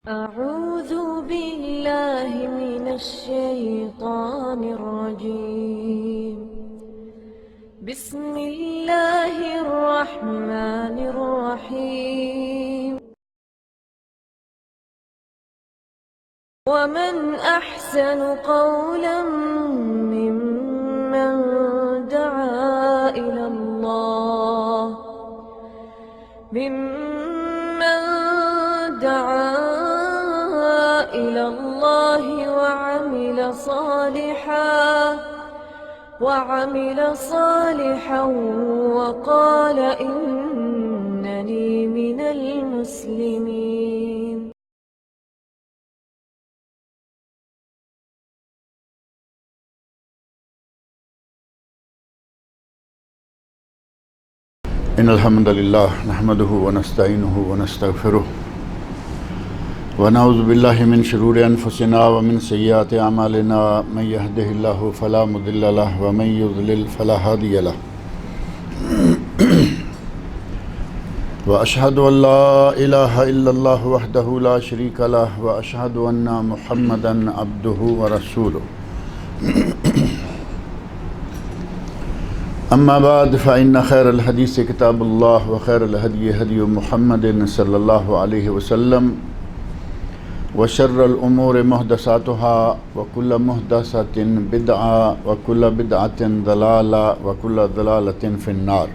أعوذ بالله من الشيطان الرجيم. بسم الله الرحمن الرحيم. ومن أحسن قولا ممن دعا إلى الله وعمل صالحا وقال إنني من المسلمين. إن الحمد لله نحمده ونستعينه ونستغفره ونعوذ بالله من شرور أنفسنا ومن سيئات أعمالنا من يهده الله فلا مضل له ومن يضلل فلا هادي له وأشهد أن لا إله إلا الله وحده لا شريك له وأشهد أن محمدا عبده ورسوله. أما بعد فإن خير الحديث كتاب الله وخير الهدي هدي محمد صلى الله عليه وسلم وشر الأمور محدثاتها وكل محدثة بدعة وكل بدعة ضلالة وكل ضلالة في النار.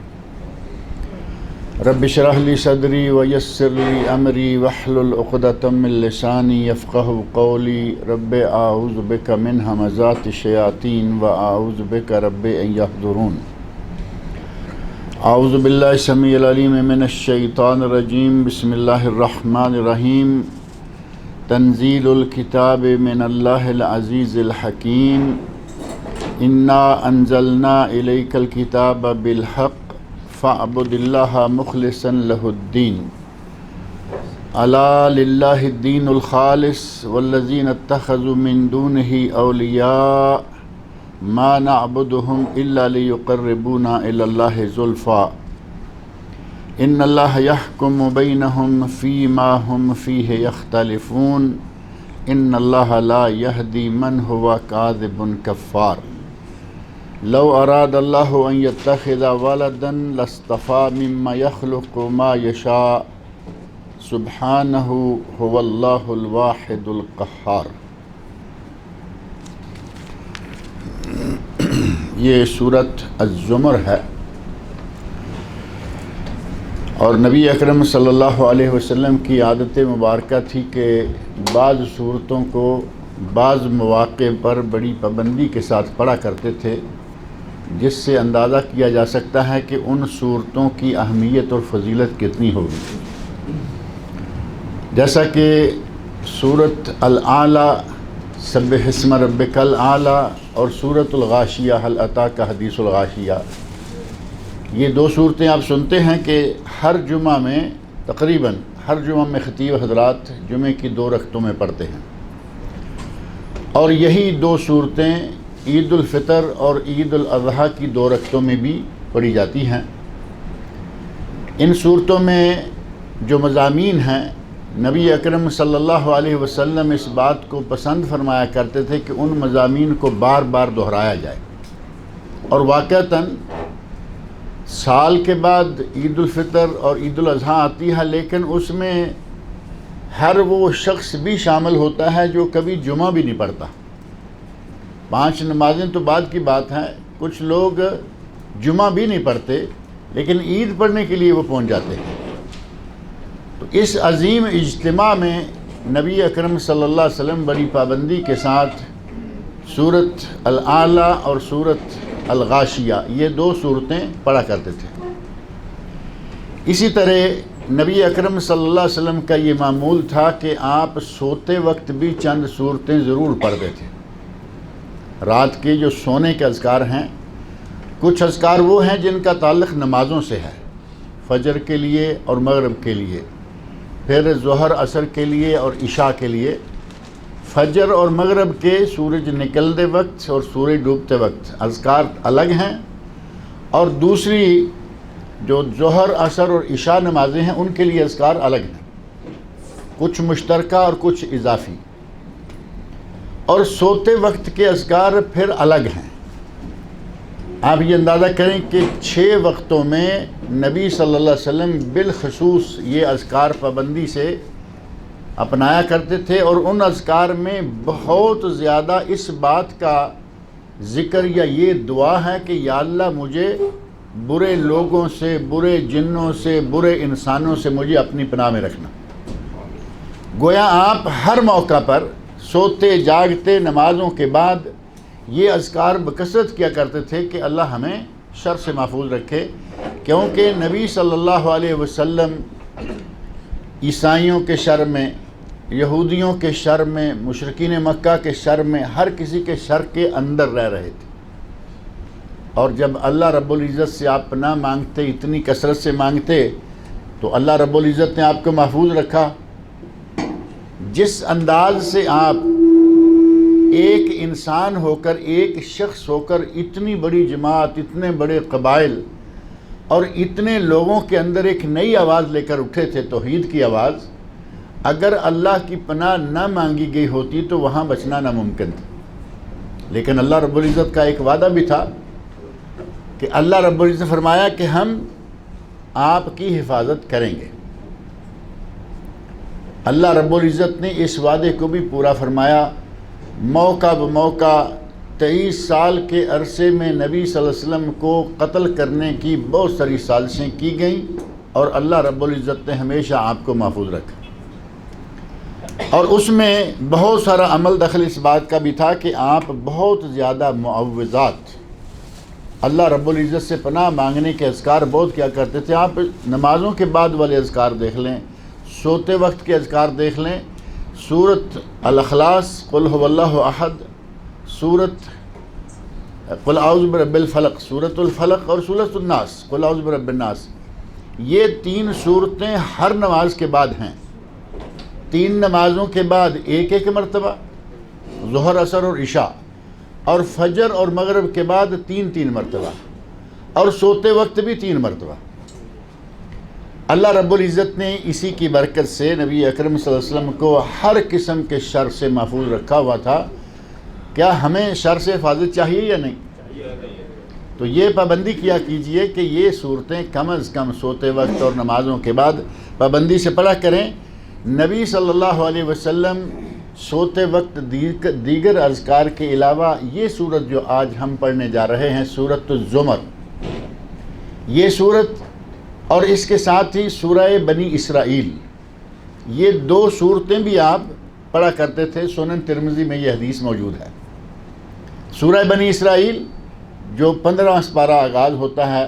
رب اشرح لي صدري ويسر لي أمري واحلل عقدة من لساني يفقهوا قولي. رب أعوذ بك من همزات الشياطين وأعوذ بك رب أن يحضرون. اعوذ باللہ السمیع العلیم من الشیطان الرجیم. بسم اللہ الرحمن الرحیم. تنزیل الکتاب من اللہ العزیز الحکیم. انا انزلنا الیک الکتاب بالحق فاعبد اللہ مخلصا لہ الدین. الا للہ الدین الخالص والذین اتخذوا من دونہ اولیاء ما نعبدهم الا ليقربونا الى الله زلفى ان الله يحكم بينهم فيما هم فيه يختلفون ان الله لا يهدي من هو كاذب كفار. لو اراد الله ان يتخذ ولدا لاصطفى مما يخلق ما يشاء سبحانه هو الله الواحد القهار. یہ سورۃ الزمر ہے اور نبی اکرم صلی اللہ علیہ وسلم کی عادت مبارکہ تھی کہ بعض صورتوں کو بعض مواقع پر بڑی پابندی کے ساتھ پڑھا کرتے تھے، جس سے اندازہ کیا جا سکتا ہے کہ ان صورتوں کی اہمیت اور فضیلت کتنی ہوگی. جیسا کہ سورۃ الاعلیٰ سبح اسم ربک الاعلیٰ اور سورۃ الغاشیہ هل اتاک حدیث الغاشیہ، یہ دو صورتیں آپ سنتے ہیں کہ ہر جمعہ میں تقریباً ہر جمعہ میں خطیب حضرات جمعے کی 2 رکعتوں میں پڑھتے ہیں، اور یہی 2 صورتیں عید الفطر اور عید الاضحیٰ کی 2 رکعتوں میں بھی پڑھی جاتی ہیں. ان صورتوں میں جو مضامین ہیں، نبی اکرم صلی اللہ علیہ وسلم اس بات کو پسند فرمایا کرتے تھے کہ ان مضامین کو بار بار دہرایا جائے. اور واقعتاً سال کے بعد عید الفطر اور عید الاضحیٰ آتی ہے، لیکن اس میں ہر وہ شخص بھی شامل ہوتا ہے جو کبھی جمعہ بھی نہیں پڑھتا. 5 نمازیں تو بعد کی بات ہے، کچھ لوگ جمعہ بھی نہیں پڑھتے لیکن عید پڑھنے کے لیے وہ پہنچ جاتے ہیں. تو اس عظیم اجتماع میں نبی اکرم صلی اللہ علیہ وسلم بڑی پابندی کے ساتھ سورۃ الاعلیٰ اور سورۃ الغاشیہ یہ 2 صورتیں پڑھا کرتے تھے. اسی طرح نبی اکرم صلی اللہ علیہ وسلم کا یہ معمول تھا کہ آپ سوتے وقت بھی چند صورتیں ضرور پڑھتے تھے. رات کے جو سونے کے اذکار ہیں، کچھ اذکار وہ ہیں جن کا تعلق نمازوں سے ہے، فجر کے لیے اور مغرب کے لیے، پھر ظہر عصر کے لیے اور عشاء کے لیے. فجر اور مغرب کے سورج نکلتے وقت اور سورج ڈوبتے وقت اذکار الگ ہیں، اور دوسری جو ظہر عصر اور عشاء نمازیں ہیں ان کے لیے اذکار الگ ہیں. کچھ مشترکہ اور کچھ اضافی، اور سوتے وقت کے اذکار پھر الگ ہیں۔ آپ یہ اندازہ کریں کہ 6 وقتوں میں نبی صلی اللہ علیہ وسلم بالخصوص یہ اذکار پابندی سے اپنایا کرتے تھے، اور ان اذکار میں بہت زیادہ اس بات کا ذکر یا یہ دعا ہے کہ یا اللہ مجھے برے لوگوں سے، برے جنوں سے، برے انسانوں سے مجھے اپنی پناہ میں رکھنا۔ گویا آپ ہر موقع پر سوتے جاگتے نمازوں کے بعد یہ اذکار بکثرت کیا کرتے تھے کہ اللہ ہمیں شر سے محفوظ رکھے، کیونکہ نبی صلی اللہ علیہ وسلم عیسائیوں کے شر میں، یہودیوں کے شر میں، مشرکین مکہ کے شر میں، ہر کسی کے شر کے اندر رہ رہے تھے، اور جب اللہ رب العزت سے آپ پناہ مانگتے، اتنی کثرت سے مانگتے، تو اللہ رب العزت نے آپ کو محفوظ رکھا۔ جس انداز سے آپ ایک انسان ہو کر، ایک شخص ہو کر اتنی بڑی جماعت، اتنے بڑے قبائل اور اتنے لوگوں کے اندر ایک نئی آواز لے کر اٹھے تھے، توحید کی آواز، اگر اللہ کی پناہ نہ مانگی گئی ہوتی تو وہاں بچنا ناممکن تھا۔ لیکن اللہ رب العزت کا ایک وعدہ بھی تھا کہ اللہ رب العزت فرمایا کہ ہم آپ کی حفاظت کریں گے۔ اللہ رب العزت نے اس وعدے کو بھی پورا فرمایا۔ موقع بموقع 23 سال کے عرصے میں نبی صلی اللہ علیہ وسلم کو قتل کرنے کی بہت ساری سازشیں کی گئیں، اور اللہ رب العزت نے ہمیشہ آپ کو محفوظ رکھا۔ اور اس میں بہت سارا عمل دخل اس بات کا بھی تھا کہ آپ بہت زیادہ معوذات، اللہ رب العزت سے پناہ مانگنے کے اذکار بہت کیا کرتے تھے۔ آپ نمازوں کے بعد والے اذکار دیکھ لیں، سوتے وقت کے اذکار دیکھ لیں، سورۃ الاخلاص، قل هو اللہ احد، سورۃ قل اعوذ برب الفلق، سورۃ الفلق، اور سورۃ الناس، قل اعوذ برب الناس، یہ 3 صورتیں ہر نماز کے بعد ہیں۔ 3 نمازوں کے بعد ایک مرتبہ، ظہر، عصر اور عشاء، اور فجر اور مغرب کے بعد 3 مرتبہ، اور سوتے وقت بھی 3 مرتبہ۔ اللہ رب العزت نے اسی کی برکت سے نبی اکرم صلی اللہ علیہ وسلم کو ہر قسم کے شر سے محفوظ رکھا ہوا تھا۔ کیا ہمیں شر سے حفاظت چاہیے یا نہیں؟ تو یہ پابندی کیا کیجئے کہ یہ صورتیں کم از کم سوتے وقت اور نمازوں کے بعد پابندی سے پڑھا کریں۔ نبی صلی اللہ علیہ وسلم سوتے وقت دیگر اذکار کے علاوہ یہ سورت جو آج ہم پڑھنے جا رہے ہیں، سورۃ الزمر، یہ سورت اور اس کے ساتھ ہی سورہ بنی اسرائیل، یہ 2 صورتیں بھی آپ پڑھا کرتے تھے۔ سنن ترمذی میں یہ حدیث موجود ہے۔ سورہ بنی اسرائیل جو 15واں سپارہ آغاز ہوتا ہے،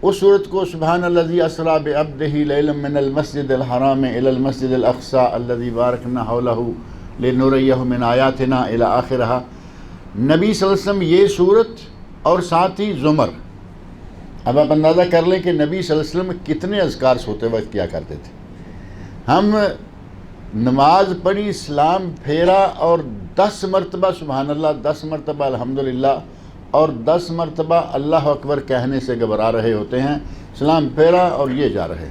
اس صورت کو سبحان الذی اسریٰ بعبدہ لیلا من المسجد الحرام الی المسجد الاقصی الذی بارکنا حولہ لنریہ من آیاتنا الی آخرہ۔ نبی صلی اللہ علیہ وسلم یہ صورت اور ساتھ ہی زمر، اب آپ اندازہ کر لیں کہ نبی صلی اللہ علیہ وسلم کتنے اذکار سوتے وقت کیا کرتے تھے۔ ہم نماز پڑھی، سلام پھیرا، اور 10 مرتبہ سبحان اللہ، 10 مرتبہ الحمدللہ، اور 10 مرتبہ اللہ اکبر کہنے سے گھبرا رہے ہوتے ہیں، سلام پھیرا اور یہ جا رہے۔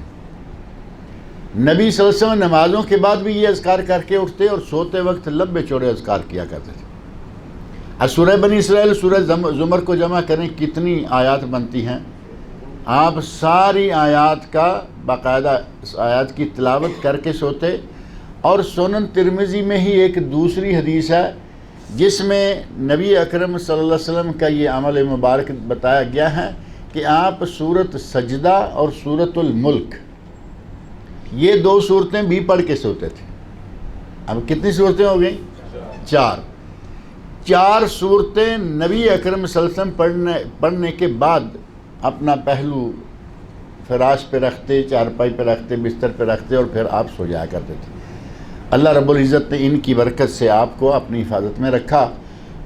نبی صلی اللہ علیہ وسلم نمازوں کے بعد بھی یہ اذکار کر کے اٹھتے، اور سوتے وقت لمبے چوڑے اذکار کیا کرتے تھے۔ اب سورہ بنی اسرائیل، سورہ زمر کو جمع کریں کتنی آیات بنتی ہیں؟ آپ ساری آیات کا باقاعدہ آیات کی تلاوت کر کے سوتے۔ اور سنن ترمذی میں ہی ایک دوسری حدیث ہے جس میں نبی اکرم صلی اللہ علیہ وسلم کا یہ عمل مبارک بتایا گیا ہے کہ آپ سورۃ سجدہ اور سورۃ الملک، یہ 2 صورتیں بھی پڑھ کے سوتے تھے۔ اب کتنی صورتیں ہو گئیں؟ 4 صورتیں نبی اکرم صلی اللہ علیہ وسلم پڑھنے کے بعد اپنا پہلو فراش پہ رکھتے، چارپائی پہ رکھتے، بستر پہ رکھتے، اور پھر آپ سو جایا کرتے تھے۔ اللہ رب العزت نے ان کی برکت سے آپ کو اپنی حفاظت میں رکھا،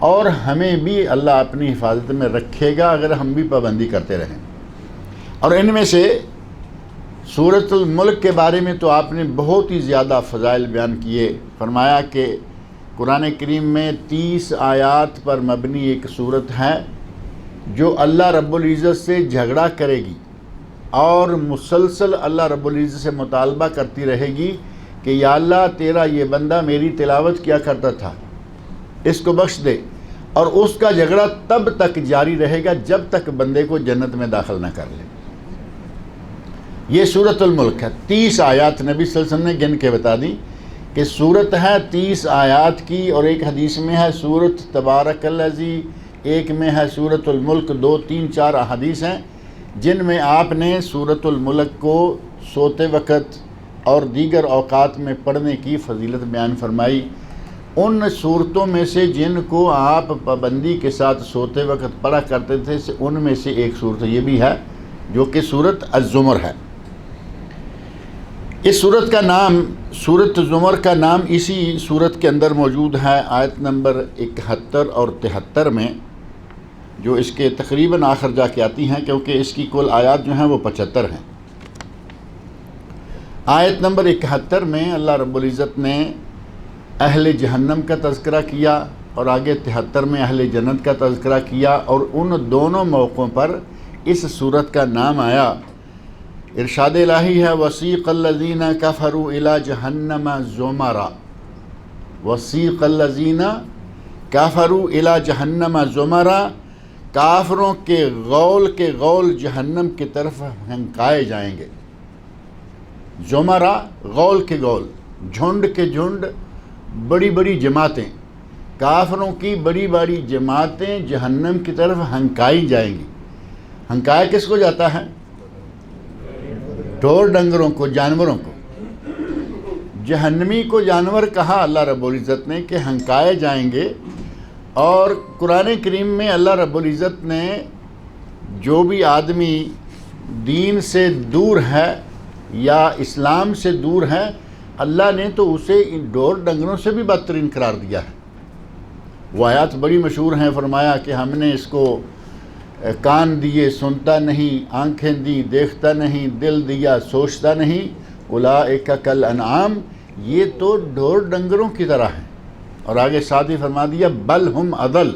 اور ہمیں بھی اللہ اپنی حفاظت میں رکھے گا اگر ہم بھی پابندی کرتے رہیں۔ اور ان میں سے سورۃ الملک کے بارے میں تو آپ نے بہت ہی زیادہ فضائل بیان کیے۔ فرمایا کہ قرآن کریم میں 30 آیات پر مبنی ایک صورت ہے جو اللہ رب العزت سے جھگڑا کرے گی، اور مسلسل اللہ رب العزت سے مطالبہ کرتی رہے گی کہ یا اللہ تیرا یہ بندہ میری تلاوت کیا کرتا تھا، اس کو بخش دے، اور اس کا جھگڑا تب تک جاری رہے گا جب تک بندے کو جنت میں داخل نہ کر لے۔ یہ سورۃ الملک ہے، 30 آیات نبی صلی اللہ علیہ وسلم نے گن کے بتا دی کہ سورت ہے 30 آیات کی، اور ایک حدیث میں ہے سورت تبارک الذی، ایک میں ہے سورۃ الملک، 2 3 4 احادیث ہیں جن میں آپ نے سورۃ الملک کو سوتے وقت اور دیگر اوقات میں پڑھنے کی فضیلت بیان فرمائی۔ ان صورتوں میں سے جن کو آپ پابندی کے ساتھ سوتے وقت پڑھا کرتے تھے، ان میں سے ایک صورت یہ بھی ہے جو کہ سورۃ الزمر ہے۔ اس صورت کا نام، سورۃ زمر کا نام اسی صورت کے اندر موجود ہے، آیت نمبر 71 اور 73 میں، جو اس کے تقریباً آخر جا کے آتی ہیں، کیونکہ اس کی کل آیات جو ہیں وہ 75 ہیں۔ آیت نمبر 71 میں اللہ رب العزت نے اہل جہنم کا تذکرہ کیا، اور آگے 73 میں اہل جنت کا تذکرہ کیا، اور ان دونوں موقعوں پر اس صورت کا نام آیا۔ ارشاد الہی ہے وسیق الذین کفروا الی جہنم زمرا، وسیق الذین کفروا الی جہنم زمرا، کافروں کے غول جہنم کی طرف ہنکائے جائیں گے۔ زمرا غول کے غول، جھنڈ کے جھنڈ، بڑی بڑی جماعتیں، کافروں کی بڑی بڑی جماعتیں جہنم کی طرف ہنکائی جائیں گی۔ ہنکایا کس کو جاتا ہے؟ ڈھور ڈنگروں کو، جانوروں کو۔ جہنمی کو جانور کہا اللہ رب العزت نے کہ ہنکائے جائیں گے، اور قرآن کریم میں اللہ رب العزت نے جو بھی آدمی دین سے دور ہے یا اسلام سے دور ہے، اللہ نے تو اسے ان ڈھور ڈنگروں سے بھی بدترین قرار دیا ہے۔ وہ آیات بڑی مشہور ہیں، فرمایا کہ ہم نے اس کو کان دیے سنتا نہیں، آنکھیں دی دیکھتا نہیں، دل دیا سوچتا نہیں، اولئک کالانعام، یہ تو ڈھور ڈنگروں کی طرح ہیں۔ اور آگے ساتھ ہی فرما دیا بل ہم اضل،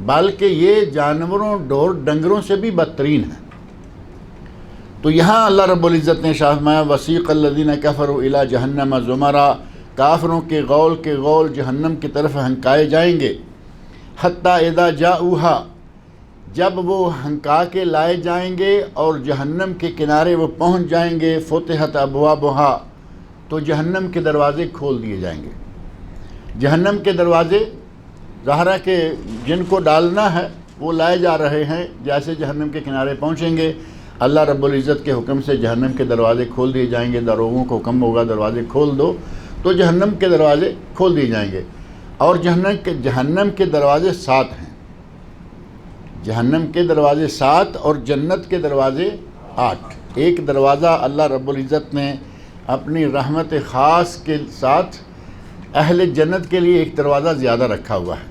بلکہ یہ جانوروں ڈھور ڈنگروں سے بھی بدترین ہیں۔ تو یہاں اللہ رب العزت نے فرمایا وسیق الذین کفروا الی جہنم زمرا، کافروں کے غول جہنم کی طرف ہنکائے جائیں گے، حتی اذا جاؤہا، جب وہ ہنکا کے لائے جائیں گے اور جہنم کے کنارے وہ پہنچ جائیں گے، فتحت ابوابہا، تو جہنم کے دروازے کھول دیے جائیں گے۔ جہنم کے دروازے ظاہر ہے کہ جن کو ڈالنا ہے وہ لائے جا رہے ہیں، جیسے جہنم کے کنارے پہنچیں گے اللہ رب العزت کے حکم سے جہنم کے دروازے کھول دیے جائیں گے، داروغوں کو حکم ہوگا دروازے کھول دو، تو جہنم کے دروازے کھول دیے جائیں گے۔ اور جہنم کے دروازے 7 ہیں، جہنم کے دروازے 7 اور جنت کے دروازے 8۔ ایک دروازہ اللہ رب العزت نے اپنی رحمت خاص کے ساتھ اہل جنت کے لیے ایک دروازہ زیادہ رکھا ہوا ہے،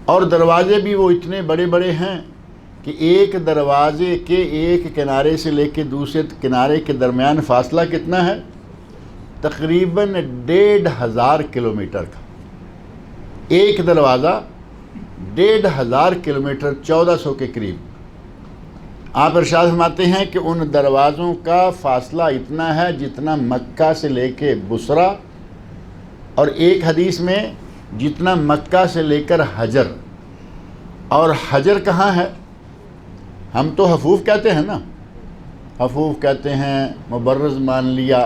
اور دروازے بھی وہ اتنے بڑے بڑے ہیں کہ ایک دروازے کے ایک کنارے سے لے کے دوسرے کنارے کے درمیان فاصلہ کتنا ہے؟ تقریباً 1500 کلومیٹر کا۔ ایک دروازہ 1500 کلومیٹر، 1400 کے قریب۔ آپ ارشاد فرماتے ہیں کہ ان دروازوں کا فاصلہ اتنا ہے جتنا مکہ سے لے کے بصرہ، اور ایک حدیث میں جتنا مکہ سے لے کر حجر۔ اور حجر کہاں ہے؟ ہم تو حفوف کہتے ہیں نا، حفوف کہتے ہیں، مبرز مان لیا،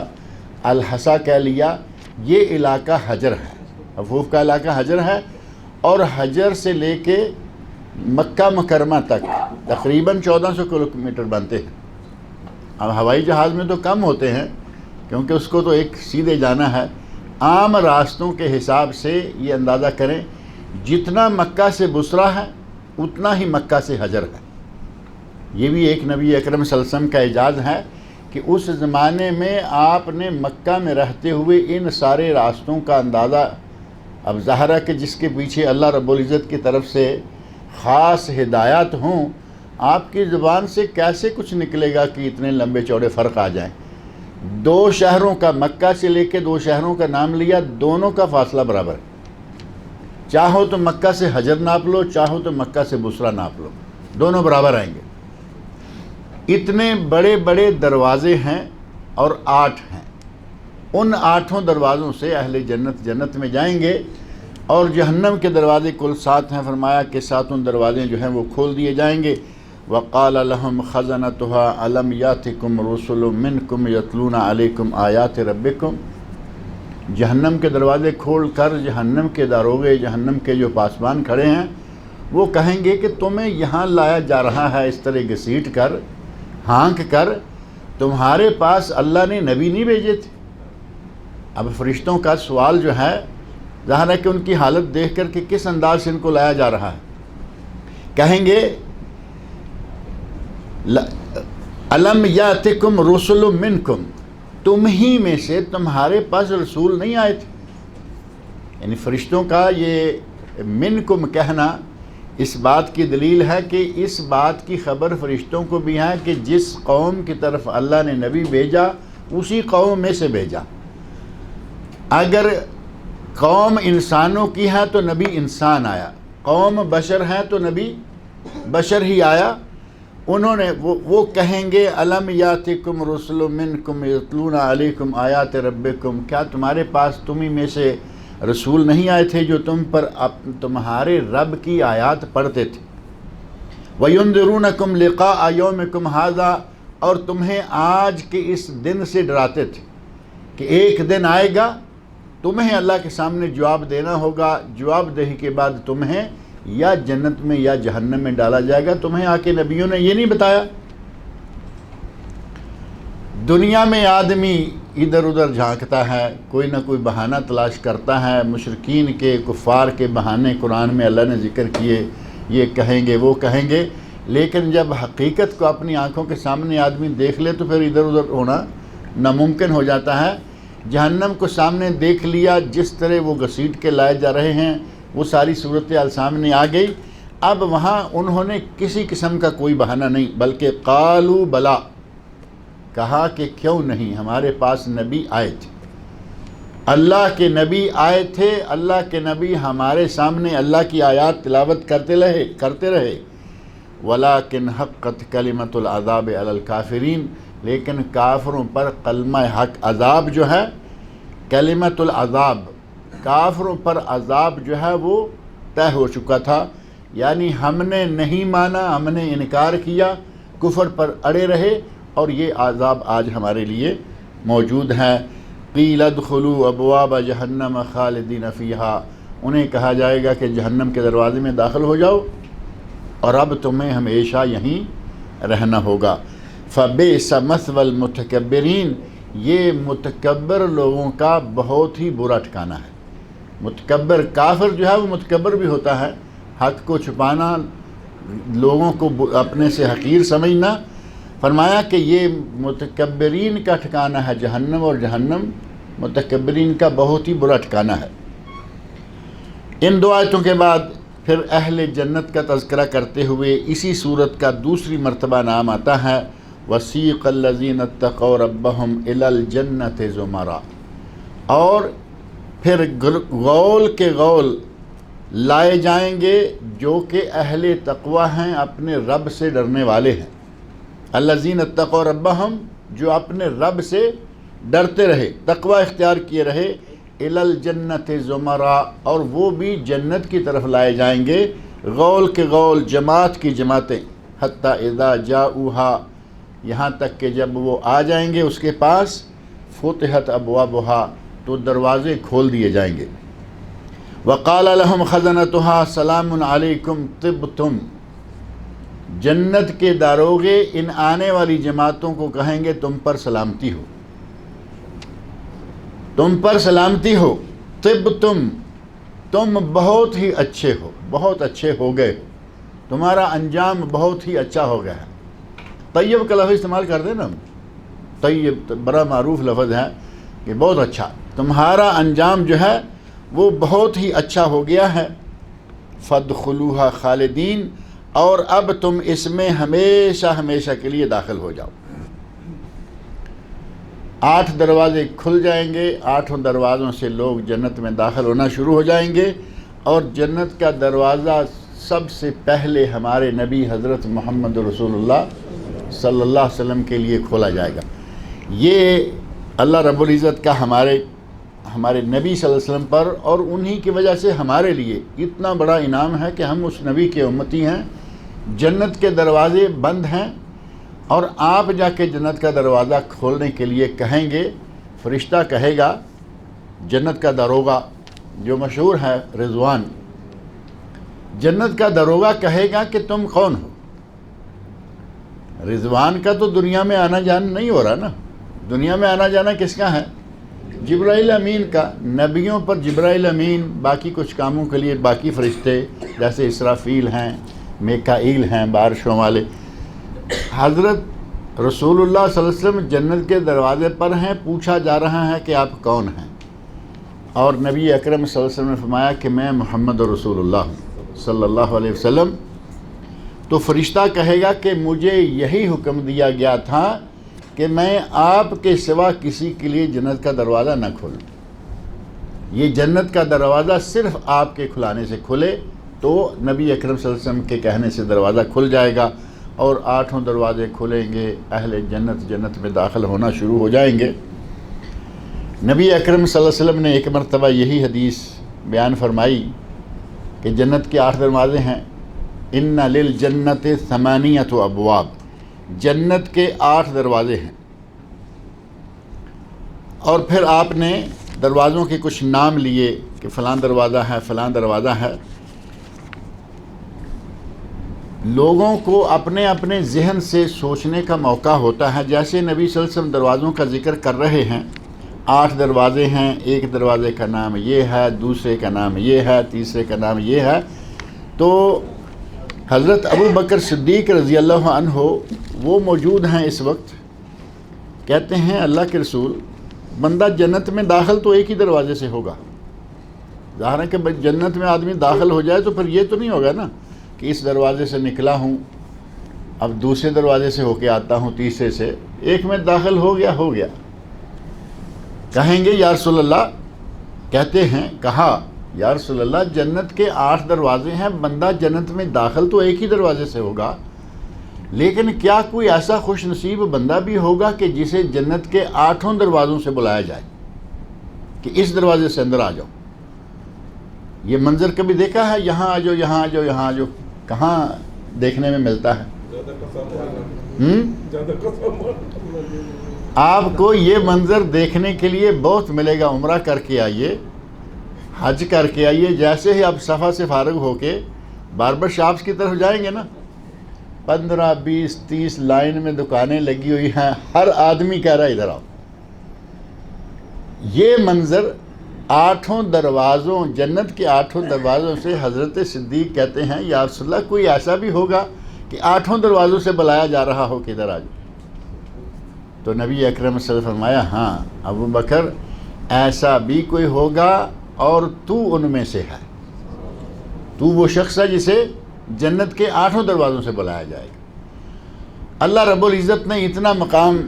الحصا کہہ لیا، یہ علاقہ حجر ہے، حفوف کا علاقہ حجر ہے، اور حجر سے لے کے مکہ مکرمہ تک تقریباً 1400 کلومیٹر بنتے ہیں۔ اب ہوائی جہاز میں تو کم ہوتے ہیں کیونکہ اس کو تو ایک سیدھے جانا ہے، عام راستوں کے حساب سے یہ اندازہ کریں جتنا مکہ سے بصرہ ہے اتنا ہی مکہ سے حجر ہے۔ یہ بھی ایک نبی اکرم صلی اللہ علیہ وسلم کا اعجاز ہے کہ اس زمانے میں آپ نے مکہ میں رہتے ہوئے ان سارے راستوں کا اندازہ، اب ظاہر ہے کہ جس کے پیچھے اللہ رب العزت کی طرف سے خاص ہدایات ہوں، آپ کی زبان سے کیسے کچھ نکلے گا کہ اتنے لمبے چوڑے فرق آ جائیں۔ 2 شہروں کا، مکہ سے لے کے 2 شہروں کا نام لیا، دونوں کا فاصلہ برابر ہے۔ چاہو تو مکہ سے حجر ناپ لو، چاہو تو مکہ سے بصرہ ناپ لو، دونوں برابر آئیں گے۔ اتنے بڑے بڑے دروازے ہیں اور 8 ہیں۔ ان 8 دروازوں سے اہل جنت جنت میں جائیں گے، اور جہنم کے دروازے کل 7 ہیں، فرمایا کہ 7 دروازے جو ہیں وہ کھول دیے جائیں گے۔ وقال لهم خزنتها الم یاتکم رسل منکم یتلون علیکم آیات ربکم، جہنم کے دروازے کھول کر جہنم کے داروغے، جہنم کے جو پاسبان کھڑے ہیں، وہ کہیں گے کہ تمہیں یہاں لایا جا رہا ہے اس طرح گھسیٹ کر، ہانک کر، تمہارے پاس اللہ نے نبی نہیں بھیجے تھے؟ اب فرشتوں کا سوال جو ہے، ظاہر ہے کہ ان کی حالت دیکھ کر کہ کس انداز سے ان کو لایا جا رہا ہے، کہیں گے الم یاتکم رسل منکم، تم ہی میں سے تمہارے پاس رسول نہیں آئے تھے؟ یعنی فرشتوں کا یہ منکم کہنا اس بات کی دلیل ہے کہ اس بات کی خبر فرشتوں کو بھی ہے کہ جس قوم کی طرف اللہ نے نبی بھیجا اسی قوم میں سے بھیجا۔ اگر قوم انسانوں کی ہے تو نبی انسان آیا، قوم بشر ہے تو نبی بشر ہی آیا۔ انہوں نے وہ کہیں گے الم یاتکم رسل منکم یتلون علیکم آیات ربکم، کیا تمہارے پاس تم ہی میں سے رسول نہیں آئے تھے جو تم پر تمہارے رب کی آیات پڑھتے تھے؟ وَيُنذِرُونَكُمْ لِقَاءَ يَوْمِكُمْ هَذَا، اور تمہیں آج کے اس دن سے ڈراتے تھے کہ ایک دن آئے گا تمہیں اللہ کے سامنے جواب دینا ہوگا، جواب دہی کے بعد تمہیں یا جنت میں یا جہنم میں ڈالا جائے گا۔ تمہیں آ کے نبیوں نے یہ نہیں بتایا؟ دنیا میں آدمی ادھر ادھر جھانکتا ہے، کوئی نہ کوئی بہانہ تلاش کرتا ہے، مشرکین کے کفار کے بہانے قرآن میں اللہ نے ذکر کیے، یہ کہیں گے وہ کہیں گے، لیکن جب حقیقت کو اپنی آنکھوں کے سامنے آدمی دیکھ لے تو پھر ادھر ادھر ہونا ناممکن ہو جاتا ہے۔ جہنم کو سامنے دیکھ لیا، جس طرح وہ گھسیٹ کے لائے جا رہے ہیں وہ ساری صورتحال سامنے آ گئی۔ اب وہاں انہوں نے کسی قسم کا کوئی بہانہ نہیں، بلکہ قالوا بلا، کہا کہ کیوں نہیں، ہمارے پاس نبی آئے تھے، اللہ کے نبی آئے تھے، اللہ کے نبی ہمارے سامنے اللہ کی آیات تلاوت کرتے رہے ولیکن حقت کلمۃ العذاب علی الکافرین، لیکن کافروں پر کلمہ حق عذاب جو ہے، کلمۃ العذاب، کافروں پر عذاب جو ہے وہ طے ہو چکا تھا۔ یعنی ہم نے نہیں مانا، ہم نے انکار کیا، کفر پر اڑے رہے، اور یہ عذاب آج ہمارے لیے موجود ہے۔ قیل ادخلوا ابواب جہنم خالدین فیہا، انہیں کہا جائے گا کہ جہنم کے دروازے میں داخل ہو جاؤ اور اب تمہیں ہمیشہ یہیں رہنا ہوگا۔ فبئس مثوى المتکبرین، یہ متکبر لوگوں کا بہت ہی برا ٹھکانہ ہے۔ متکبر کافر جو ہے وہ متکبر بھی ہوتا ہے، حق کو چھپانا، لوگوں کو اپنے سے حقیر سمجھنا۔ فرمایا کہ یہ متکبرین کا ٹھکانہ ہے جہنم، اور جہنم متکبرین کا بہت ہی برا ٹھکانہ ہے۔ ان 2 آیتوں کے بعد پھر اہل جنت کا تذکرہ کرتے ہوئے اسی صورت کا دوسری مرتبہ نام آتا ہے وَسِيقَ الَّذِينَ اتَّقَوْا رَبَّهُمْ إِلَى الْجَنَّةِ زُمَرًا، اور پھر غول کے غول لائے جائیں گے جو کہ اہل تقوی ہیں، اپنے رب سے ڈرنے والے ہیں۔ الَّذِينَ اتَّقَوْا رَبَّهُمْ، جو اپنے رب سے ڈرتے رہے، تقوی اختیار کیے رہے، إِلَى الْجَنَّةِ زُمَرًا، اور وہ بھی جنت کی طرف لائے جائیں گے، غول کے غول، جماعت کی جماعتیں، حتیٰ اذا جاؤہا، یہاں تک کہ جب وہ آ جائیں گے اس کے پاس، فتحت ابوابہا، تو دروازے کھول دیے جائیں گے۔ وقال لهم خزنتها سلام علیکم طبتم، جنت کے داروغے ان آنے والی جماعتوں کو کہیں گے تم پر سلامتی ہو، تم پر سلامتی ہو، طبتم، تم بہت ہی اچھے ہو، بہت اچھے ہو گئے، تمہارا انجام بہت ہی اچھا ہو گیا ہے۔ طیب کا لفظ استعمال کر دیں نا، طیب بڑا معروف لفظ ہے کہ بہت اچھا، تمہارا انجام جو ہے وہ بہت ہی اچھا ہو گیا ہے۔ فادخلوها خالدین، اور اب تم اس میں ہمیشہ ہمیشہ کے لیے داخل ہو جاؤ۔ 8 دروازے کھل جائیں گے، 8 دروازوں سے لوگ جنت میں داخل ہونا شروع ہو جائیں گے، اور جنت کا دروازہ سب سے پہلے ہمارے نبی حضرت محمد رسول اللہ صلی اللہ علیہ وسلم کے لیے کھولا جائے گا۔ یہ اللہ رب العزت کا ہمارے نبی صلی اللہ علیہ وسلم پر اور انہی کی وجہ سے ہمارے لیے اتنا بڑا انعام ہے کہ ہم اس نبی کے امتی ہیں. جنت کے دروازے بند ہیں اور آپ جا کے جنت کا دروازہ کھولنے کے لیے کہیں گے. فرشتہ کہے گا، جنت کا داروغہ جو مشہور ہے رضوان، جنت کا داروغہ کہے گا کہ تم کون ہو؟ رضوان کا تو دنیا میں آنا جانا نہیں ہو رہا نا. دنیا میں آنا جانا کس کا ہے؟ جبرائیل امین کا. نبیوں پر جبرائیل امین، باقی کچھ کاموں کے لیے باقی فرشتے جیسے اسرافیل ہیں، میکائیل ہیں بارشوں والے. حضرت رسول اللہ صلی اللہ علیہ وسلم جنت کے دروازے پر ہیں. پوچھا جا رہا ہے کہ آپ کون ہیں؟ اور نبی اکرم صلی اللہ علیہ وسلم نے فرمایا کہ میں محمد رسول اللہ ہوں صلی اللہ علیہ وسلم. تو فرشتہ کہے گا کہ مجھے یہی حکم دیا گیا تھا کہ میں آپ کے سوا کسی کے لیے جنت کا دروازہ نہ کھولوں. یہ جنت کا دروازہ صرف آپ کے کھلانے سے کھلے تو نبی اکرم صلی اللہ علیہ وسلم کے کہنے سے دروازہ کھل جائے گا اور 8 دروازے کھلیں گے. اہل جنت میں داخل ہونا شروع ہو جائیں گے. نبی اکرم صلی اللہ علیہ وسلم نے ایک مرتبہ یہی حدیث بیان فرمائی کہ جنت کے 8 دروازے ہیں. ان للجنت 8 ابواب، جنت کے 8 دروازے ہیں. اور پھر آپ نے دروازوں کے کچھ نام لیے کہ فلاں دروازہ ہے، فلاں دروازہ ہے. لوگوں کو اپنے اپنے ذہن سے سوچنے کا موقع ہوتا ہے. جیسے نبی صلی اللہ علیہ وسلم دروازوں کا ذکر کر رہے ہیں، 8 دروازے ہیں، ایک دروازے کا نام یہ ہے، دوسرے کا نام یہ ہے، تیسرے کا نام یہ ہے. تو حضرت ابو بکر صدیق رضی اللہ عنہ وہ موجود ہیں اس وقت. کہتے ہیں اللہ کے رسول، بندہ جنت میں داخل تو ایک ہی دروازے سے ہوگا. ظاہر ہے کہ جنت میں آدمی داخل ہو جائے تو پھر یہ تو نہیں ہوگا نا کہ اس دروازے سے نکلا ہوں، اب دوسرے دروازے سے ہو کے آتا ہوں، تیسرے سے. ایک میں داخل ہو گیا. کہیں گے یا رسول اللہ، کہتے ہیں کہا یا رسول اللہ جنت کے 8 دروازے ہیں، بندہ جنت میں داخل تو ایک ہی دروازے سے ہوگا، لیکن کیا کوئی ایسا خوش نصیب بندہ بھی ہوگا کہ جسے جنت کے 8 دروازوں سے بلایا جائے کہ اس دروازے سے اندر آ جاؤ؟ یہ منظر کبھی دیکھا ہے؟ یہاں آ جاؤ، یہاں آ جاؤ، یہاں آ جاؤ. کہاں دیکھنے میں ملتا ہے؟ آپ کو یہ منظر دیکھنے کے لیے بہت ملے گا. عمرہ کر کے آئیے، حج کر کے آئیے. جیسے ہی آپ صفحہ سے فارغ ہو کے باربر شاپس کی طرف جائیں گے نا، 15 20 30 لائن میں دکانیں لگی ہوئی ہیں، ہر آدمی کہہ رہا ہے ادھر آؤ. یہ منظر 8 دروازوں، جنت کے 8 دروازوں سے حضرت صدیق کہتے ہیں یا رسول اللہ کوئی ایسا بھی ہوگا کہ 8 دروازوں سے بلایا جا رہا ہو کہ ادھر آ جاؤ؟ تو نبی اکرم صلی اللہ علیہ وسلم فرمایا ہاں ابو بکر ایسا بھی کوئی ہوگا اور تو ان میں سے ہے. تو وہ شخص ہے جسے جنت کے 8 دروازوں سے بلایا جائے گا. اللہ رب العزت نے اتنا مقام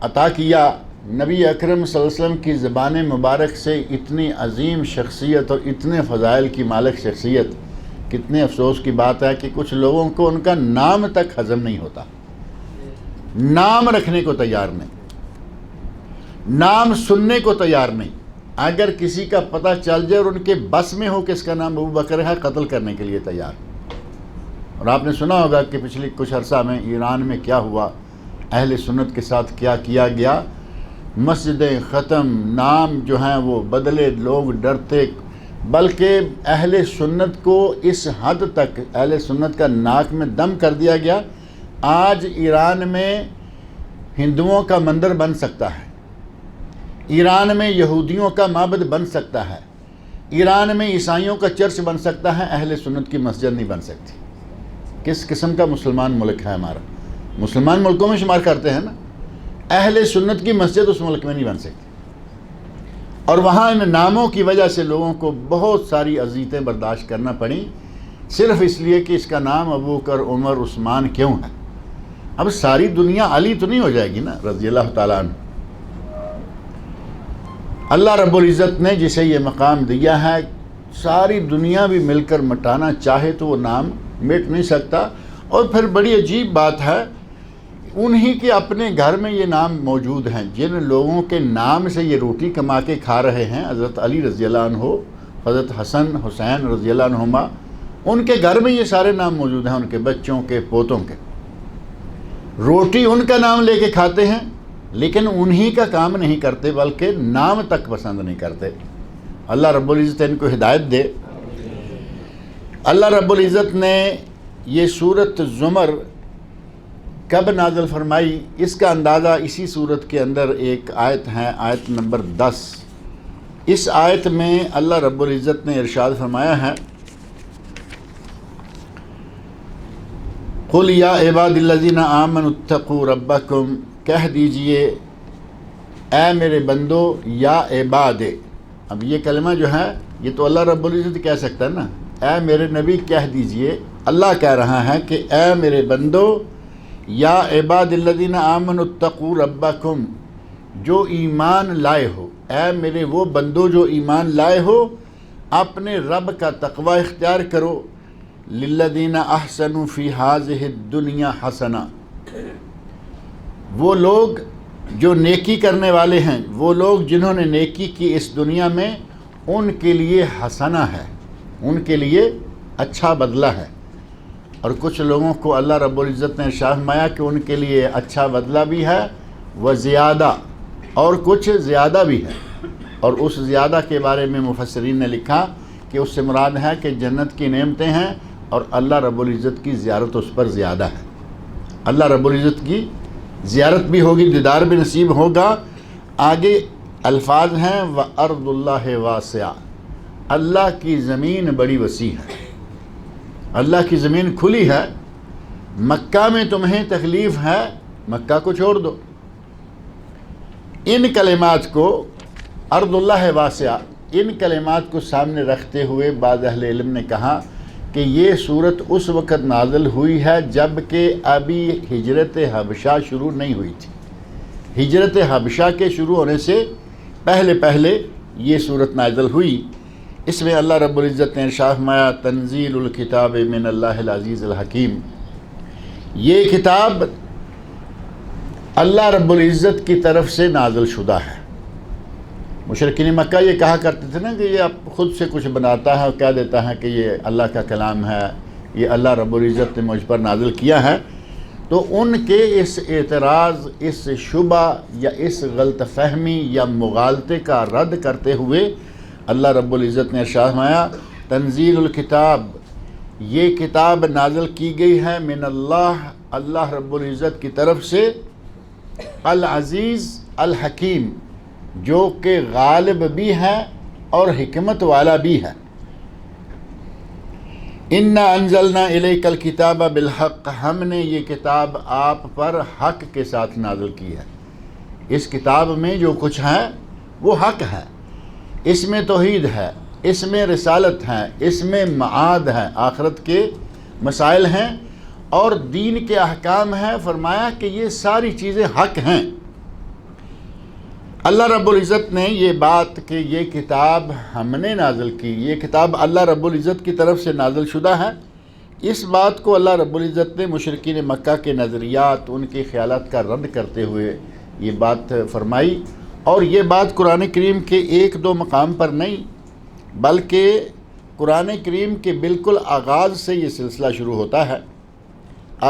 عطا کیا. نبی اکرم صلی اللہ علیہ وسلم کی زبان مبارک سے اتنی عظیم شخصیت اور اتنے فضائل کی مالک شخصیت. کتنے افسوس کی بات ہے کہ کچھ لوگوں کو ان کا نام تک ہضم نہیں ہوتا، نام رکھنے کو تیار نہیں، نام سننے کو تیار نہیں. اگر کسی کا پتہ چل جائے اور ان کے بس میں ہو کہ اس کا نام ابو بکر ہے، قتل کرنے کے لیے تیار. اور آپ نے سنا ہوگا کہ پچھلی کچھ عرصہ میں ایران میں کیا ہوا، اہل سنت کے ساتھ کیا کیا گیا. مسجدیں ختم، نام جو ہیں وہ بدلے، لوگ ڈرتے. بلکہ اہل سنت کو اس حد تک اہل سنت کا ناک میں دم کر دیا گیا. آج ایران میں ہندوؤں کا مندر بن سکتا ہے، ایران میں یہودیوں کا معبد بن سکتا ہے، ایران میں عیسائیوں کا چرچ بن سکتا ہے، اہل سنت کی مسجد نہیں بن سکتی. کس قسم کا مسلمان ملک ہے ہمارا؟ مسلمان ملکوں میں شمار کرتے ہیں نا. اہل سنت کی مسجد اس ملک میں نہیں بن سکتی. اور وہاں ان ناموں کی وجہ سے لوگوں کو بہت ساری اذیتیں برداشت کرنا پڑیں، صرف اس لیے کہ اس کا نام ابو بکر، عمر، عثمان کیوں ہے. اب ساری دنیا علی تو نہیں ہو جائے گی نا رضی اللہ تعالیٰ عنہ. اللہ رب العزت نے جسے یہ مقام دیا ہے، ساری دنیا بھی مل کر مٹانا چاہے تو وہ نام مٹ نہیں سکتا. اور پھر بڑی عجیب بات ہے، انہی کے اپنے گھر میں یہ نام موجود ہیں، جن لوگوں کے نام سے یہ روٹی کما کے کھا رہے ہیں، حضرت علی رضی اللہ عنہ، حضرت حسن حسین رضی اللہ عنہما، ان کے گھر میں یہ سارے نام موجود ہیں، ان کے بچوں کے، پوتوں کے۔ روٹی ان کا نام لے کے کھاتے ہیں، لیکن انہی کا کام نہیں کرتے، بلکہ نام تک پسند نہیں کرتے۔ اللہ رب العزت ان کو ہدایت دے۔ اللہ رب العزت نے یہ سورۃ زمر کب نازل فرمائی، اس کا اندازہ اسی سورت کے اندر ایک آیت ہے، آیت نمبر 10۔ اس آیت میں اللہ رب العزت نے ارشاد فرمایا ہے، قُلْ يَا عِبَادِ الَّذِينَ آمَنُوا اتَّقُوا رَبَّكُمْ، کہہ دیجئے اے میرے بندو، یا عباد۔ اب یہ کلمہ جو ہے یہ تو اللہ رب العزت کہہ سکتا ہے نا، اے میرے نبی کہہ دیجئے، اللہ کہہ رہا ہے کہ اے میرے بندو، یا عباد الذین آمنوا اتقوا ربکم، جو ایمان لائے ہو، اے میرے وہ بندو جو ایمان لائے ہو، اپنے رب کا تقوی اختیار کرو۔ للذین احسنوا فی ہذہ الدنیا حسنہ، وہ لوگ جو نیکی کرنے والے ہیں، وہ لوگ جنہوں نے نیکی کی اس دنیا میں، ان کے لیے حسنہ ہے، ان کے لیے اچھا بدلہ ہے۔ اور کچھ لوگوں کو اللہ رب العزت نے ارشاد فرمایا کہ ان کے لیے اچھا بدلہ بھی ہے، وہ زیادہ، اور کچھ زیادہ بھی ہے۔ اور اس زیادہ کے بارے میں مفسرین نے لکھا کہ اس سے مراد ہے کہ جنت کی نعمتیں ہیں، اور اللہ رب العزت کی زیارت اس پر زیادہ ہے۔ اللہ رب العزت کی زیارت بھی ہوگی، دیدار بھی نصیب ہوگا۔ آگے الفاظ ہیں وَأَرْضُ اللَّهِ وَاسِعَةٌ، اللہ کی زمین بڑی وسیع ہے، اللہ کی زمین کھلی ہے۔ مکہ میں تمہیں تکلیف ہے، مکہ کو چھوڑ دو۔ ان کلمات کو، ارض اللہ واسعہ، ان کلمات کو سامنے رکھتے ہوئے بعض اہل علم نے کہا کہ یہ صورت اس وقت نازل ہوئی ہے جب کہ ابھی ہجرت حبشہ شروع نہیں ہوئی تھی۔ ہجرت حبشہ کے شروع ہونے سے پہلے پہلے یہ صورت نازل ہوئی۔ اس میں اللہ رب العزت نے ارشاد فرمایا، تنزیل الکتاب من اللہ العزیز الحکیم، یہ کتاب اللہ رب العزت کی طرف سے نازل شدہ ہے۔ مشرکین مکہ یہ کہا کرتے تھے نا کہ یہ اب خود سے کچھ بناتا ہے اور کہہ دیتا ہے کہ یہ اللہ کا کلام ہے، یہ اللہ رب العزت نے مجھ پر نازل کیا ہے۔ تو ان کے اس اعتراض، اس شبہ یا اس غلط فہمی یا مغالطے کا رد کرتے ہوئے اللہ رب العزت نے ارشاد فرمایا، تنزیل الکتاب، یہ کتاب نازل کی گئی ہے من اللہ، اللہ رب العزت کی طرف سے، العزیز الحکیم، جو کہ غالب بھی ہے اور حکمت والا بھی ہے۔ اِنَّا أَنزَلْنَا إِلَيْكَ الْكِتَابَ بِالْحَقِّ، ہم نے یہ کتاب آپ پر حق کے ساتھ نازل کی ہے۔ اس کتاب میں جو کچھ ہے وہ حق ہے، اس میں توحید ہے، اس میں رسالت ہے، اس میں معاد ہے، آخرت کے مسائل ہیں اور دین کے احکام ہیں۔ فرمایا کہ یہ ساری چیزیں حق ہیں۔ اللہ رب العزت نے یہ بات کہ یہ کتاب ہم نے نازل کی، یہ کتاب اللہ رب العزت کی طرف سے نازل شدہ ہے، اس بات کو اللہ رب العزت نے مشرکین مکہ کے نظریات، ان کے خیالات کا رد کرتے ہوئے یہ بات فرمائی۔ اور یہ بات قرآن کریم کے ایک دو مقام پر نہیں، بلکہ قرآن کریم کے بالکل آغاز سے یہ سلسلہ شروع ہوتا ہے۔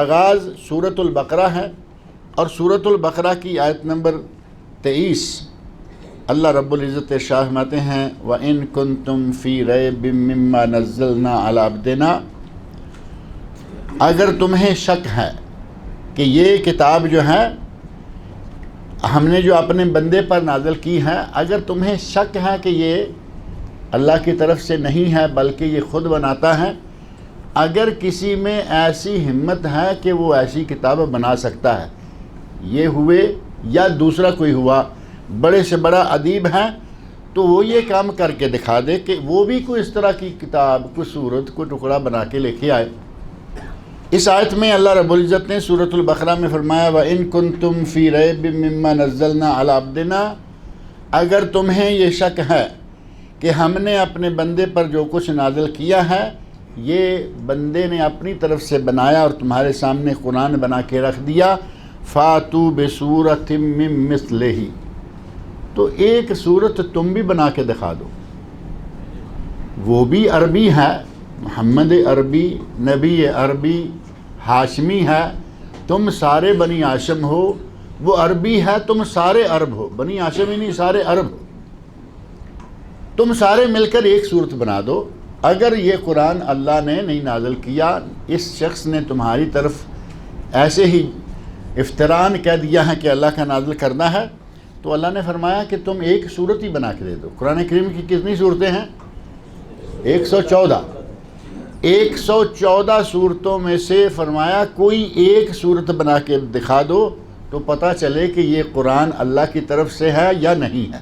آغاز سورۃ البقرہ ہے، اور سورۃ البقرہ کی آیت نمبر 23 اللہ رب العزت ارشاد فرماتے ہیں، وَإِن كُنتُمْ فِي رَيْبٍ مِّمَّا نَزَّلْنَا عَلَىٰ عَبْدِنَا، اگر تمہیں شک ہے کہ یہ کتاب جو ہے ہم نے جو اپنے بندے پر نازل کی ہے، اگر تمہیں شک ہے کہ یہ اللہ کی طرف سے نہیں ہے بلکہ یہ خود بناتا ہے، اگر کسی میں ایسی ہمت ہے کہ وہ ایسی کتاب بنا سکتا ہے، یہ ہوئے یا دوسرا کوئی ہوا، بڑے سے بڑا ادیب ہے، تو وہ یہ کام کر کے دکھا دے کہ وہ بھی کوئی اس طرح کی کتاب، کوئی صورت، کوئی ٹکڑا بنا کے لے کے آئے۔ اس آیت میں اللہ رب العزت نے سورۃ البقرہ میں فرمایا، وَإِن كُنتُمْ فِي رَيْبٍ مِّمَّا نَزَّلْنَا عَلَىٰ عَبْدِنَا، اگر تمہیں یہ شک ہے کہ ہم نے اپنے بندے پر جو کچھ نازل کیا ہے یہ بندے نے اپنی طرف سے بنایا اور تمہارے سامنے قرآن بنا کے رکھ دیا، فاتو بصورت من مثلہ، تو ایک صورت تم بھی بنا کے دکھا دو. وہ بھی عربی ہے، محمد عربی، نبی عربی، ہاشمی ہے، تم سارے بنی ہاشم ہو. وہ عربی ہے، تم سارے عرب ہو، بنی ہاشم ہی نہیں سارے عرب ہو. تم سارے مل کر ایک صورت بنا دو. اگر یہ قرآن اللہ نے نہیں نازل کیا، اس شخص نے تمہاری طرف ایسے ہی افتراءً کہہ دیا ہے کہ اللہ کا نازل کرنا ہے، تو اللہ نے فرمایا کہ تم ایک صورت ہی بنا کے دے دو. قرآن کریم کی کتنی صورتیں ہیں؟ 114. 114 صورتوں میں سے فرمایا کوئی ایک صورت بنا کے دکھا دو تو پتہ چلے کہ یہ قرآن اللہ کی طرف سے ہے یا نہیں ہے.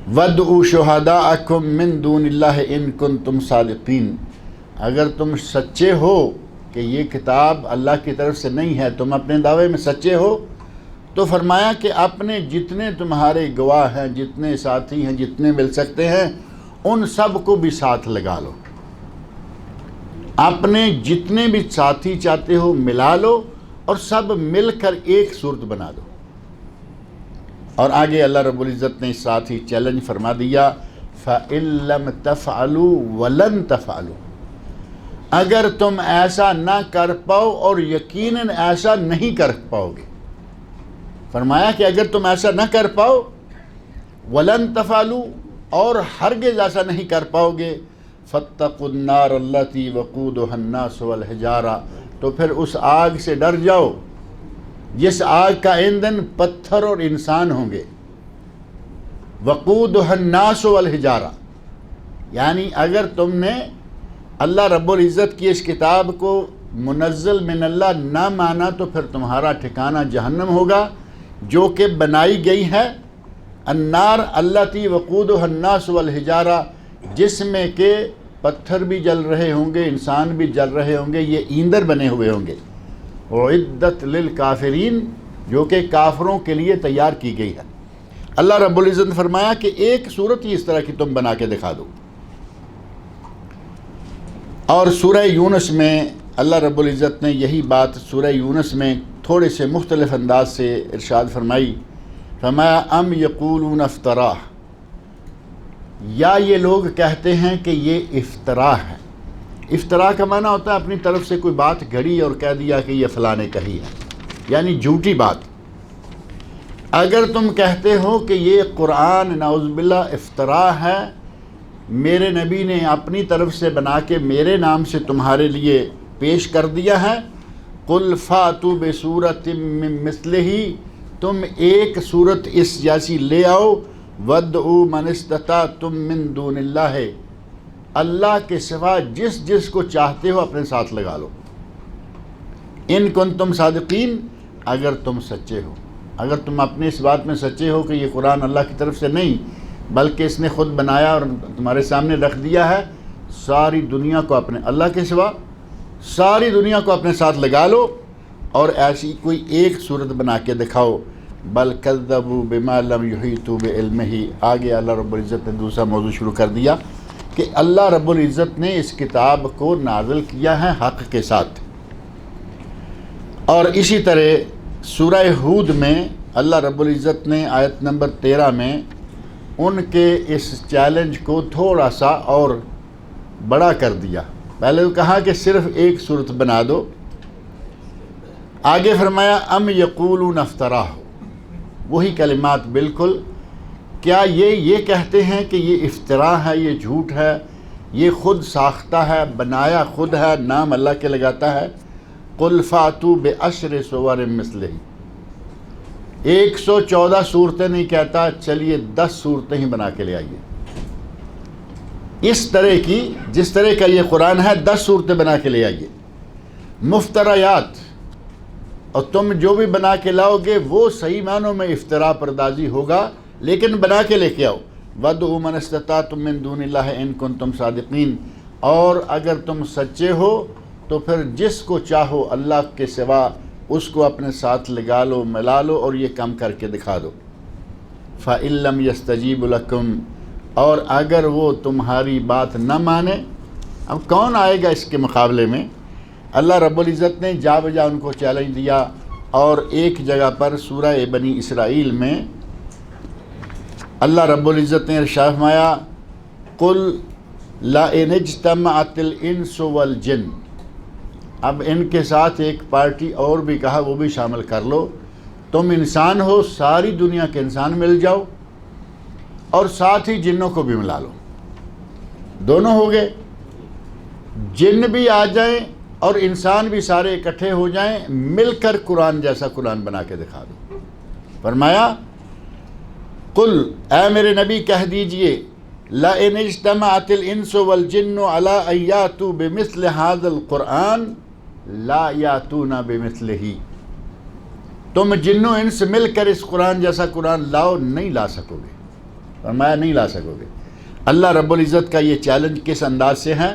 وَادْعُوا شُهَدَاءَكُم مِّن دُونِ اللَّهِ إِن كُنتُمْ صَادِقِينَ، اگر تم سچے ہو کہ یہ کتاب اللہ کی طرف سے نہیں ہے، تم اپنے دعوے میں سچے ہو، تو فرمایا کہ اپنے جتنے تمہارے گواہ ہیں، جتنے ساتھی ہیں، جتنے مل سکتے ہیں، ان سب کو بھی ساتھ لگا لو. اپنے جتنے بھی ساتھی چاہتے ہو ملا لو اور سب مل کر ایک صورت بنا دو. اور آگے اللہ رب العزت نے ساتھ ہی چیلنج فرما دیا، فَإِن لَّمْ تَفْعَلُوا وَلَن تَفْعَلُوا، اگر تم ایسا نہ کر پاؤ اور یقیناً ایسا نہیں کر پاؤ گے. فرمایا کہ اگر تم ایسا نہ کر پاؤ، وَلَن تَفْعَلُوا، اور ہرگز ایسا نہیں کر پاؤ گے، فَاتَّقُوا النَّارَ الَّتِي وَقُودُهَا النَّاسُ وَالْحِجَارَةُ، تو پھر اس آگ سے ڈر جاؤ جس آگ کا ایندھن پتھر اور انسان ہوں گے. وقودها الناس والحجارہ، یعنی اگر تم نے اللہ رب العزت کی اس کتاب کو منزل من اللہ نہ مانا تو پھر تمہارا ٹھکانہ جہنم ہوگا جو کہ بنائی گئی ہے. النار التی وقودها الناس والحجارہ، جس میں کہ پتھر بھی جل رہے ہوں گے، انسان بھی جل رہے ہوں گے، یہ ایندھن بنے ہوئے ہوں گے. اعدت للکافرین، جو کہ کافروں کے لیے تیار کی گئی ہے. اللہ رب العزت نے فرمایا کہ ایک صورت ہی اس طرح کی تم بنا کے دکھا دو. اور سورہ یونس میں اللہ رب العزت نے یہی بات سورہ یونس میں تھوڑے سے مختلف انداز سے ارشاد فرمائی. فرمایا ام یقولون افطراہ، یا یہ لوگ کہتے ہیں کہ یہ افطرا ہے. افطرا کا معنی ہوتا ہے اپنی طرف سے کوئی بات گھڑی اور کہہ دیا کہ یہ فلاں نے کہی ہے، یعنی جھوٹی بات. اگر تم کہتے ہو کہ یہ قرآن نعوذ باللہ افطرا ہے، میرے نبی نے اپنی طرف سے بنا کے میرے نام سے تمہارے لیے پیش کر دیا ہے، قل فاتوا بصورت من مثلہ، تم ایک صورت اس جیسی لے آؤ. وادعوا من استطعتم من دون اللہ، اللہ کے سوا جس جس کو چاہتے ہو اپنے ساتھ لگا لو. ان کنتم صادقین، اگر تم سچے ہو، اگر تم اپنی اس بات میں سچے ہو کہ یہ قرآن اللہ کی طرف سے نہیں بلکہ اس نے خود بنایا اور تمہارے سامنے رکھ دیا ہے، ساری دنیا کو اپنے اللہ کے سوا ساری دنیا کو اپنے ساتھ لگا لو اور ایسی کوئی ایک صورت بنا کے دکھاؤ. بل کذبوا بما لم یحیطوا بعلمہ، آگے اللہ رب العزت نے دوسرا موضوع شروع کر دیا کہ اللہ رب العزت نے اس کتاب کو نازل کیا ہے حق کے ساتھ. اور اسی طرح سورہ ہود میں اللہ رب العزت نے آیت نمبر 13 میں ان کے اس چیلنج کو تھوڑا سا اور بڑا کر دیا. پہلے تو کہا کہ صرف ایک صورت بنا دو، آگے فرمایا ام یقولون افطراہ، وہی کلمات بالکل. کیا یہ کہتے ہیں کہ یہ افطرا ہے، یہ جھوٹ ہے، یہ خود ساختہ ہے، بنایا خود ہے، نام اللہ کے لگاتا ہے. قل فاتوا بعشر صور مثلہ، 114 صورتیں نہیں کہتا، چلیے 10 صورتیں ہی بنا کے لے آئیے. اس طرح کی جس طرح کا یہ قرآن ہے 10 صورتیں بنا کے لے آئیے. مفتریات، اور تم جو بھی بنا کے لاؤ گے وہ صحیح معنوں میں افطرا پردازی ہوگا، لیکن بنا کے لے کے آؤ. وَادْعُوا مَنِ اسْتَطَعْتُم مِّن دُونِ اللَّهِ إِن كُنتُمْ صَادِقِينَ، اور اگر تم سچے ہو تو پھر جس کو چاہو اللہ کے سوا اس کو اپنے ساتھ لگا لو، ملا لو اور یہ کام کر کے دکھا دو. فَإِن لَّمْ يَسْتَجِيبُوا لَكُمْ، اور اگر وہ تمہاری بات نہ مانے، اب کون آئے گا اس کے مقابلے میں؟ اللہ رب العزت نے جا بجا ان کو چیلنج دیا، اور ایک جگہ پر سورہ بنی اسرائیل میں اللہ رب العزت نے ارشاد فرمایا قل لئن اجتمعت الانس والجن، اب ان کے ساتھ ایک پارٹی اور بھی کہا، وہ بھی شامل کر لو، تم انسان ہو، ساری دنیا کے انسان مل جاؤ اور ساتھ ہی جنوں کو بھی ملا لو، دونوں ہو گئے، جن بھی آ جائیں اور انسان بھی سارے اکٹھے ہو جائیں، مل کر قرآن جیسا قرآن بنا کے دکھا دو۔ فرمایا قل، اے میرے نبی کہہ دیجئے، لئن اجتمعت الانس والجن علی ان یاتوا بمثل ھذا القرآن لا یاتون بمثلہ، تم جنوں انس مل کر اس قرآن جیسا قرآن لاؤ، نہیں لا سکو گے۔ فرمایا نہیں لا سکو گے۔ اللہ رب العزت کا یہ چیلنج کس انداز سے ہے؟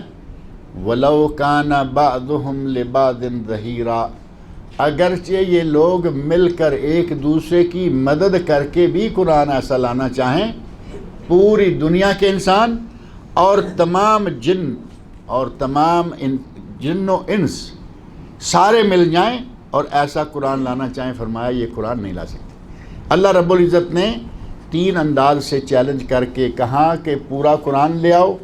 وَلَوْ كَانَ بَعْضُهُمْ لِبَعْضٍ ظَهِيرًا، اگرچہ یہ لوگ مل کر ایک دوسرے کی مدد کر کے بھی قرآن ایسا لانا چاہیں، پوری دنیا کے انسان اور تمام جن اور تمام جن و انس سارے مل جائیں اور ایسا قرآن لانا چاہیں، فرمایا یہ قرآن نہیں لا سکتے۔ اللہ رب العزت نے 3 انداز سے چیلنج کر کے کہا کہ پورا قرآن لے آؤ،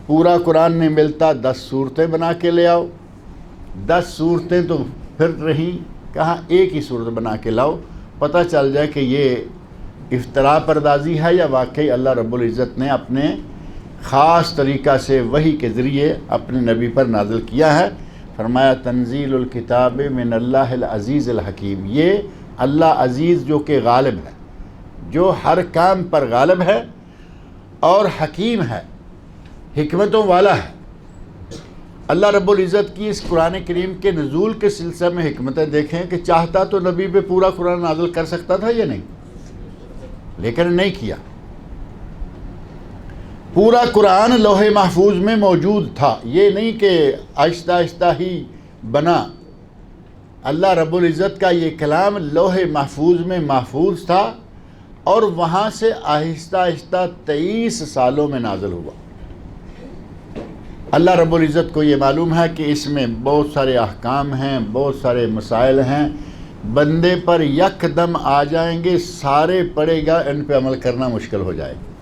پورا قرآن نہیں ملتا 10 صورتیں بنا کے لے آؤ، 10 صورتیں تو پھر رہیں، کہا ایک ہی صورت بنا کے لاؤ، پتہ چل جائے کہ یہ افتراء پردازی ہے یا واقعی اللہ رب العزت نے اپنے خاص طریقہ سے وحی کے ذریعے اپنے نبی پر نازل کیا ہے۔ فرمایا تنزیل الکتاب من اللہ العزیز الحکیم، یہ اللہ عزیز جو کہ غالب ہے، جو ہر کام پر غالب ہے اور حکیم ہے، حکمتوں والا ہے۔ اللہ رب العزت کی اس قرآن کریم کے نزول کے سلسلے میں حکمتیں دیکھیں کہ چاہتا تو نبی پہ پورا قرآن نازل کر سکتا تھا یا نہیں، لیکن نہیں کیا۔ پورا قرآن لوح محفوظ میں موجود تھا، یہ نہیں کہ آہستہ آہستہ ہی بنا۔ اللہ رب العزت کا یہ کلام لوح محفوظ میں محفوظ تھا اور وہاں سے آہستہ آہستہ 23 سالوں میں نازل ہوا۔ اللہ رب العزت کو یہ معلوم ہے کہ اس میں بہت سارے احکام ہیں، بہت سارے مسائل ہیں، بندے پر یک دم آ جائیں گے، سارے پڑے گا، ان پہ عمل کرنا مشکل ہو جائے گا۔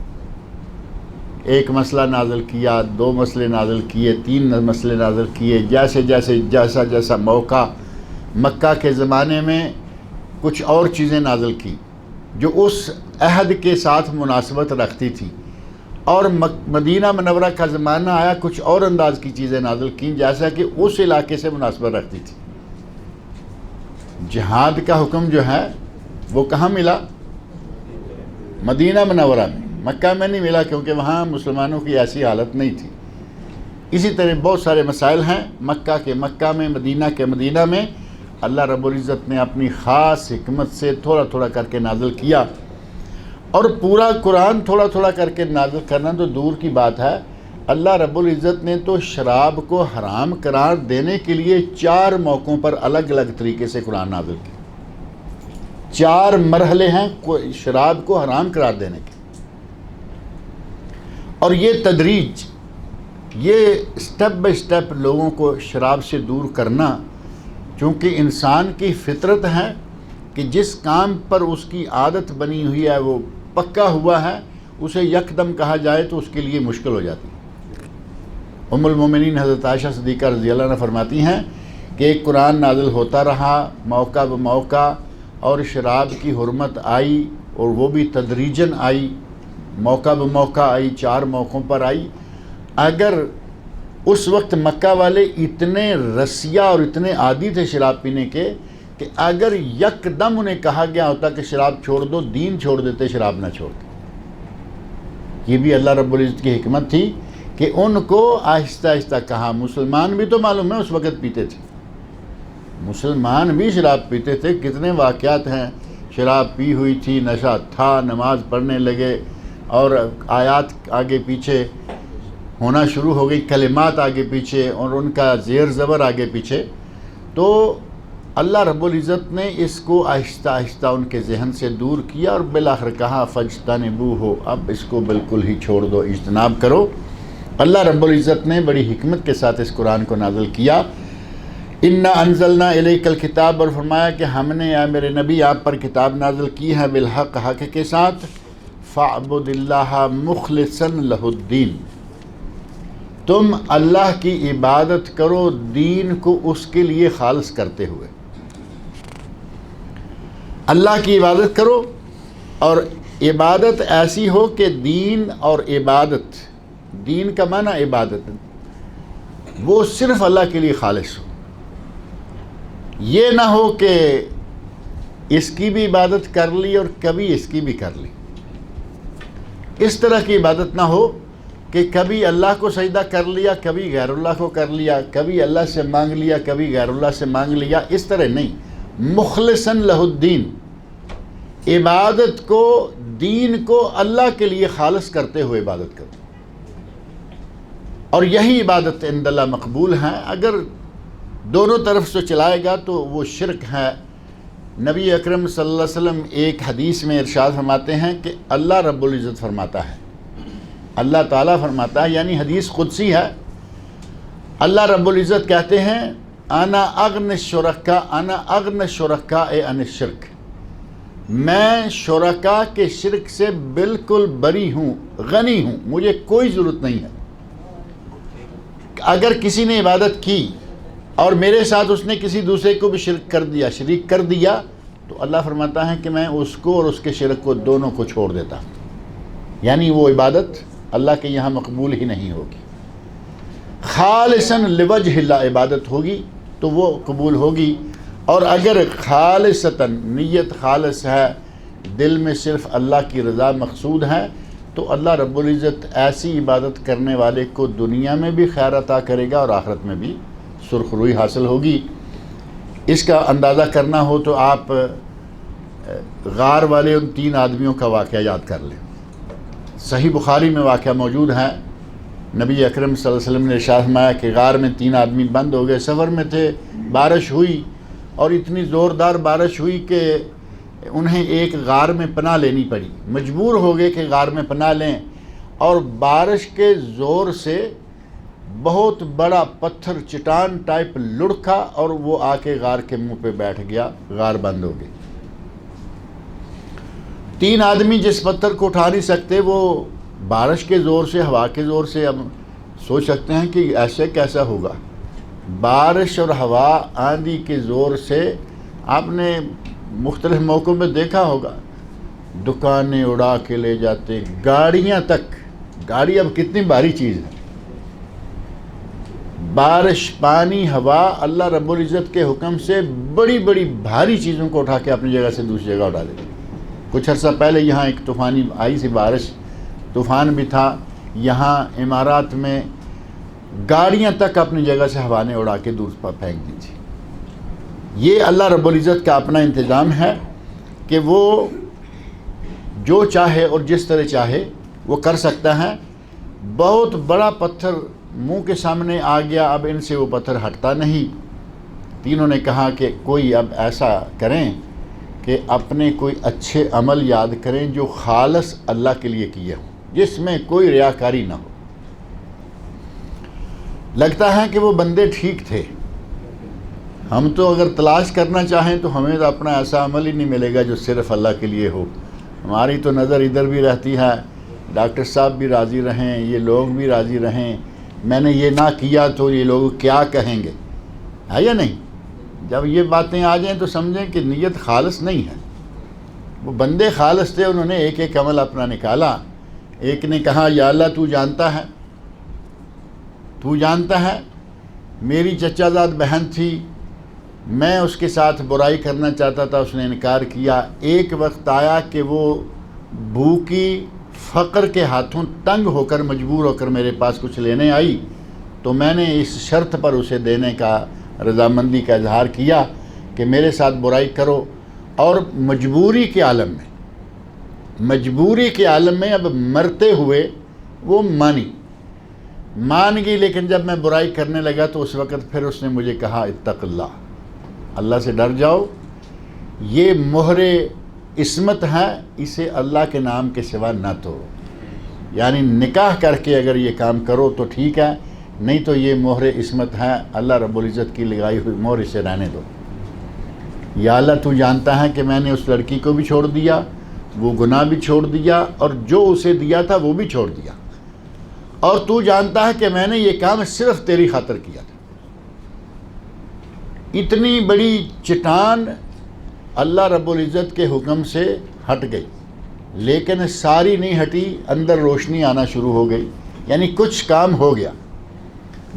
ایک مسئلہ نازل کیا، 2 مسئلے نازل کیے، 3 مسئلے نازل کیے، جیسا جیسا موقع۔ مکہ کے زمانے میں کچھ اور چیزیں نازل کی جو اس عہد کے ساتھ مناسبت رکھتی تھی، اور مدینہ منورہ کا زمانہ آیا، کچھ اور انداز کی چیزیں نازل کیں جیسا کہ اس علاقے سے مناسبت رکھتی تھی۔ جہاد کا حکم جو ہے وہ کہاں ملا؟ مدینہ منورہ میں، مکہ میں نہیں ملا، کیونکہ وہاں مسلمانوں کی ایسی حالت نہیں تھی۔ اسی طرح بہت سارے مسائل ہیں، مکہ کے مکہ میں، مدینہ کے مدینہ میں اللہ رب العزت نے اپنی خاص حکمت سے تھوڑا تھوڑا کر کے نازل کیا، اور پورا قرآن تھوڑا تھوڑا کر کے نازل کرنا تو دور کی بات ہے۔ اللہ رب العزت نے تو شراب کو حرام قرار دینے کے لیے 4 موقعوں پر الگ الگ طریقے سے قرآن نازل کیا۔ 4 مرحلے ہیں شراب کو حرام قرار دینے کے، اور یہ تدریج، یہ سٹیپ بائی سٹیپ لوگوں کو شراب سے دور کرنا، چونکہ انسان کی فطرت ہے کہ جس کام پر اس کی عادت بنی ہوئی ہے، وہ پکا ہوا ہے، اسے یکدم کہا جائے تو اس کے لیے مشکل ہو جاتی ہے۔ ام المومنین حضرت عائشہ صدیقہ رضی اللہ عنہ فرماتی ہیں کہ ایک قرآن نازل ہوتا رہا موقع بموقع، اور شراب کی حرمت آئی، اور وہ بھی تدریجاً آئی، موقع بموقع آئی، 4 موقعوں پر آئی۔ اگر اس وقت مکہ والے اتنے رسیہ اور اتنے عادی تھے شراب پینے کے کہ اگر یک دم انہیں کہا گیا ہوتا کہ شراب چھوڑ دو، دین چھوڑ دیتے، شراب نہ چھوڑتے۔ یہ بھی اللہ رب العزت کی حکمت تھی کہ ان کو آہستہ آہستہ کہا۔ مسلمان بھی تو معلوم ہے اس وقت پیتے تھے، مسلمان بھی شراب پیتے تھے، کتنے واقعات ہیں، شراب پی ہوئی تھی، نشہ تھا، نماز پڑھنے لگے اور آیات آگے پیچھے ہونا شروع ہو گئی، کلمات آگے پیچھے، اور ان کا زیر زبر آگے پیچھے۔ تو اللہ رب العزت نے اس کو آہستہ آہستہ ان کے ذہن سے دور کیا، اور بالآخر کہا فَاجْتَنِبُوهُ، اب اس کو بالکل ہی چھوڑ دو، اجتناب کرو۔ اللہ رب العزت نے بڑی حکمت کے ساتھ اس قرآن کو نازل کیا۔ انا انزلنا الیک الکتاب، اور فرمایا کہ ہم نے اے میرے نبی آپ پر کتاب نازل کی ہے بالحق، حق کے ساتھ، فاعبد اللہ مخلصا لہ الدین، تم اللہ کی عبادت کرو دین کو اس کے لیے خالص کرتے ہوئے، اللہ کی عبادت کرو، اور عبادت ایسی ہو کہ دین اور عبادت، دین کا معنی عبادت، وہ صرف اللہ کے لیے خالص ہو، یہ نہ ہو کہ اس کی بھی عبادت کر لی اور کبھی اس کی بھی کر لی، اس طرح کی عبادت نہ ہو کہ کبھی اللہ کو سجدہ کر لیا، کبھی غیر اللہ کو کر لیا، کبھی اللہ سے مانگ لیا، کبھی غیر اللہ سے مانگ لیا، اس طرح نہیں، مخلصاً لہ الدین، عبادت کو، دین کو اللہ کے لیے خالص کرتے ہوئے عبادت کرو، اور یہی عبادت عند اللہ مقبول ہے۔ اگر دونوں طرف سے چلائے گا تو وہ شرک ہے۔ نبی اکرم صلی اللہ علیہ وسلم ایک حدیث میں ارشاد فرماتے ہیں کہ اللہ رب العزت فرماتا ہے، اللہ تعالیٰ فرماتا ہے، یعنی حدیث قدسی ہے، اللہ رب العزت کہتے ہیں انا اغن الشرکاء، انا اغن الشرکاء عن الشرک، میں شرکاء کے شرک سے بالکل بری ہوں، غنی ہوں، مجھے کوئی ضرورت نہیں ہے۔ اگر کسی نے عبادت کی اور میرے ساتھ اس نے کسی دوسرے کو بھی شرک کر دیا، شریک کر دیا، تو اللہ فرماتا ہے کہ میں اس کو اور اس کے شرک کو دونوں کو چھوڑ دیتا ہوں، یعنی وہ عبادت اللہ کے یہاں مقبول ہی نہیں ہوگی۔ خالصاً لوجہ اللہ عبادت ہوگی تو وہ قبول ہوگی، اور اگر خالصتاً نیت خالص ہے، دل میں صرف اللہ کی رضا مقصود ہے، تو اللہ رب العزت ایسی عبادت کرنے والے کو دنیا میں بھی خیر عطا کرے گا اور آخرت میں بھی سرخ روئی حاصل ہوگی۔ اس کا اندازہ کرنا ہو تو آپ غار والے ان 3 آدمیوں کا واقعہ یاد کر لیں۔ صحیح بخاری میں واقعہ موجود ہے، نبی اکرم صلی اللہ علیہ وسلم نے ارشاد فرمایا کہ غار میں 3 آدمی بند ہو گئے، سفر میں تھے، بارش ہوئی، اور اتنی زوردار بارش ہوئی کہ انہیں ایک غار میں پناہ لینی پڑی، مجبور ہو گئے کہ غار میں پناہ لیں، اور بارش کے زور سے بہت بڑا پتھر چٹان ٹائپ لڑکا اور وہ آ کے غار کے منہ پہ بیٹھ گیا، غار بند ہو گئی۔ 3 آدمی جس پتھر کو اٹھا نہیں سکتے، وہ بارش کے زور سے، ہوا کے زور سے، اب سوچ سکتے ہیں کہ ایسے کیسا ہوگا۔ بارش اور ہوا آندھی کے زور سے آپ نے مختلف موقعوں میں دیکھا ہوگا، دکانیں اڑا کے لے جاتے، گاڑیاں تک، گاڑی اب کتنی بھاری چیز ہے، بارش، پانی، ہوا، اللہ رب العزت کے حکم سے بڑی بڑی بھاری چیزوں کو اٹھا کے اپنی جگہ سے دوسری جگہ اٹھا دیتے۔ کچھ عرصہ پہلے یہاں ایک طوفانی آئی سی بارش، طوفان بھی تھا، یہاں امارات میں گاڑیاں تک اپنی جگہ سے ہوا نے اڑا کے دور پر پھینک دی تھی۔ یہ اللہ رب العزت کا اپنا انتظام ہے کہ وہ جو چاہے اور جس طرح چاہے وہ کر سکتا ہے۔ بہت بڑا پتھر منہ کے سامنے آ گیا، اب ان سے وہ پتھر ہٹتا نہیں۔ تینوں نے کہا کہ کوئی اب ایسا کریں کہ اپنے کوئی اچھے عمل یاد کریں جو خالص اللہ کے لیے کیے ہوں، جس میں کوئی ریاکاری نہ ہو۔ لگتا ہے کہ وہ بندے ٹھیک تھے، ہم تو اگر تلاش کرنا چاہیں تو ہمیں تو اپنا ایسا عمل ہی نہیں ملے گا جو صرف اللہ کے لیے ہو۔ ہماری تو نظر ادھر بھی رہتی ہے، ڈاکٹر صاحب بھی راضی رہیں، یہ لوگ بھی راضی رہیں، میں نے یہ نہ کیا تو یہ لوگ کیا کہیں گے، ہے یا نہیں؟ جب یہ باتیں آ جائیں تو سمجھیں کہ نیت خالص نہیں ہے۔ وہ بندے خالص تھے، انہوں نے ایک ایک عمل اپنا نکالا۔ ایک نے کہا یا اللہ تو جانتا ہے، تو جانتا ہے میری چچا زاد بہن تھی، میں اس کے ساتھ برائی کرنا چاہتا تھا، اس نے انکار کیا۔ ایک وقت آیا کہ وہ بھوکی فقر کے ہاتھوں تنگ ہو کر، مجبور ہو کر میرے پاس کچھ لینے آئی، تو میں نے اس شرط پر اسے دینے کا، رضامندی کا اظہار کیا کہ میرے ساتھ برائی کرو، اور مجبوری کے عالم میں اب مرتے ہوئے وہ مان گئی، لیکن جب میں برائی کرنے لگا تو اس وقت پھر اس نے مجھے کہا اتق اللہ، اللہ سے ڈر جاؤ، یہ مہر عصمت ہے، اسے اللہ کے نام کے سوا نہ تو، یعنی نکاح کر کے اگر یہ کام کرو تو ٹھیک ہے، نہیں تو یہ مہر عصمت ہے، اللہ رب العزت کی لگائی ہوئی مہر، اسے رہنے دو۔ یا اللہ تو جانتا ہے کہ میں نے اس لڑکی کو بھی چھوڑ دیا، وہ گناہ بھی چھوڑ دیا، اور جو اسے دیا تھا وہ بھی چھوڑ دیا، اور تو جانتا ہے کہ میں نے یہ کام صرف تیری خاطر کیا تھا۔ اتنی بڑی چٹان اللہ رب العزت کے حکم سے ہٹ گئی، لیکن ساری نہیں ہٹی، اندر روشنی آنا شروع ہو گئی، یعنی کچھ کام ہو گیا۔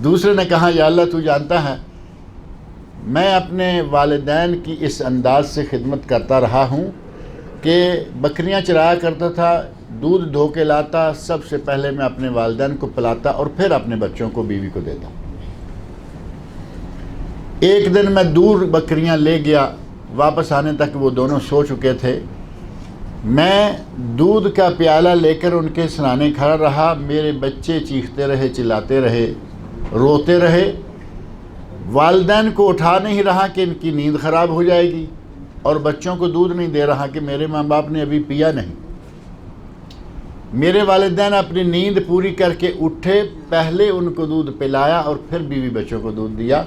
دوسرے نے کہا یا اللہ تو جانتا ہے میں اپنے والدین کی اس انداز سے خدمت کرتا رہا ہوں کہ بکریاں چرایا کرتا تھا، دودھ دھو کے لاتا، سب سے پہلے میں اپنے والدین کو پلاتا اور پھر اپنے بچوں کو، بیوی کو دیتا۔ ایک دن میں دور بکریاں لے گیا، واپس آنے تک وہ دونوں سو چکے تھے۔ میں دودھ کا پیالہ لے کر ان کے سرانے کھڑا رہا، میرے بچے چیختے رہے، چلاتے رہے، روتے رہے۔ والدین کو اٹھا نہیں رہا کہ ان کی نیند خراب ہو جائے گی، اور بچوں کو دودھ نہیں دے رہا کہ میرے ماں باپ نے ابھی پیا نہیں۔ میرے والدین اپنی نیند پوری کر کے اٹھے، پہلے ان کو دودھ پلایا اور پھر بیوی بچوں کو دودھ دیا،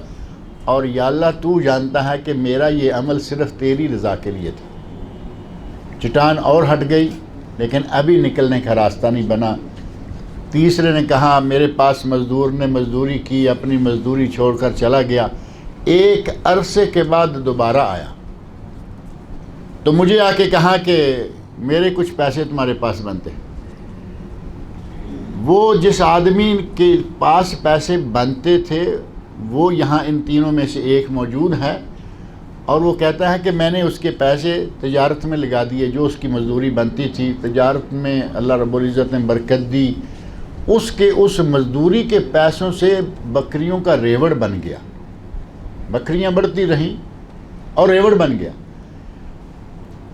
اور یا اللہ تو جانتا ہے کہ میرا یہ عمل صرف تیری رضا کے لیے تھا۔ چٹان اور ہٹ گئی، لیکن ابھی نکلنے کا راستہ نہیں بنا۔ تیسرے نے کہا میرے پاس مزدور نے مزدوری کی، اپنی مزدوری چھوڑ کر چلا گیا، ایک عرصے کے بعد دوبارہ آیا تو مجھے آ کے کہا کہ میرے کچھ پیسے تمہارے پاس بنتے ہیں۔ وہ جس آدمی کے پاس پیسے بنتے تھے وہ یہاں ان تینوں میں سے ایک موجود ہے، اور وہ کہتا ہے کہ میں نے اس کے پیسے تجارت میں لگا دیے، جو اس کی مزدوری بنتی تھی تجارت میں اللہ رب العزت نے برکت دی، اس مزدوری کے پیسوں سے بکریوں کا ریوڑ بن گیا، بکریاں بڑھتی رہیں اور ریوڑ بن گیا۔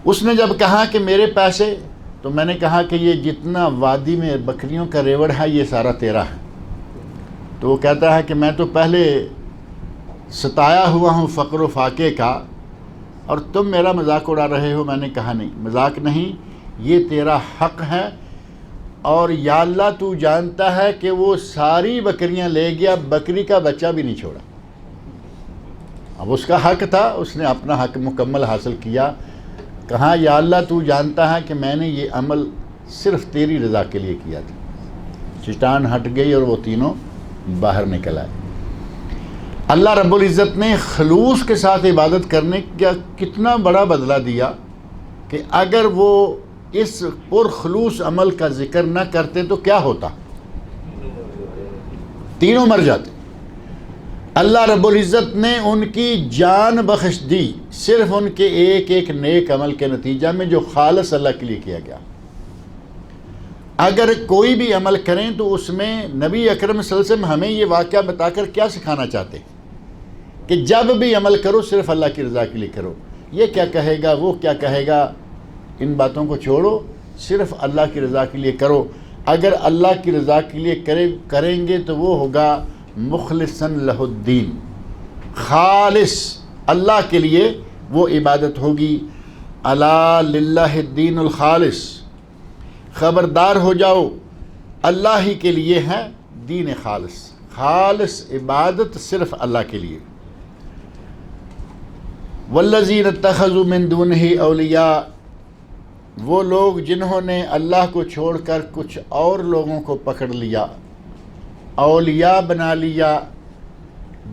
اس نے جب کہا کہ میرے پیسے، تو میں نے کہا کہ یہ جتنا وادی میں بکریوں کا ریوڑ ہے یہ سارا تیرا ہے۔ تو وہ کہتا ہے کہ میں تو پہلے ستایا ہوا ہوں فقر و فاقے کا، اور تم میرا مذاق اڑا رہے ہو۔ میں نے کہا نہیں، مذاق نہیں، یہ تیرا حق ہے، اور یا اللہ تو جانتا ہے کہ وہ ساری بکریاں لے گیا، بکری کا بچہ بھی نہیں چھوڑا۔ اب اس کا حق تھا، اس نے اپنا حق مکمل حاصل کیا۔ کہا یا اللہ تو جانتا ہے کہ میں نے یہ عمل صرف تیری رضا کے لیے کیا تھا۔ چٹان ہٹ گئی اور وہ تینوں باہر نکل آئے۔ اللہ رب العزت نے خلوص کے ساتھ عبادت کرنے کا کتنا بڑا بدلہ دیا کہ اگر وہ اس پرخلوص عمل کا ذکر نہ کرتے تو کیا ہوتا؟ تینوں مر جاتے۔ اللہ رب العزت نے ان کی جان بخش دی صرف ان کے ایک ایک نیک عمل کے نتیجہ میں، جو خالص اللہ کے لیے کیا گیا۔ اگر کوئی بھی عمل کریں تو اس میں نبی اکرم صلی اللہ علیہ وسلم ہمیں یہ واقعہ بتا کر کیا سکھانا چاہتے ہیں کہ جب بھی عمل کرو صرف اللہ کی رضا کے لیے کرو۔ یہ کیا کہے گا، وہ کیا کہے گا، ان باتوں کو چھوڑو، صرف اللہ کی رضا کے لیے کرو۔ اگر اللہ کی رضا کے لیے کریں گے تو وہ ہوگا مخلصاً لہ الدین، خالص اللہ کے لیے وہ عبادت ہوگی۔ الا للہ الدین الخالص، خبردار ہو جاؤ، اللہ ہی کے لیے ہے دین خالص، خالص عبادت صرف اللہ کے لیے۔ والذین اتخذوا من دونہ اولیاء، وہ لوگ جنہوں نے اللہ کو چھوڑ کر کچھ اور لوگوں کو پکڑ لیا، اولیاء بنا لیا،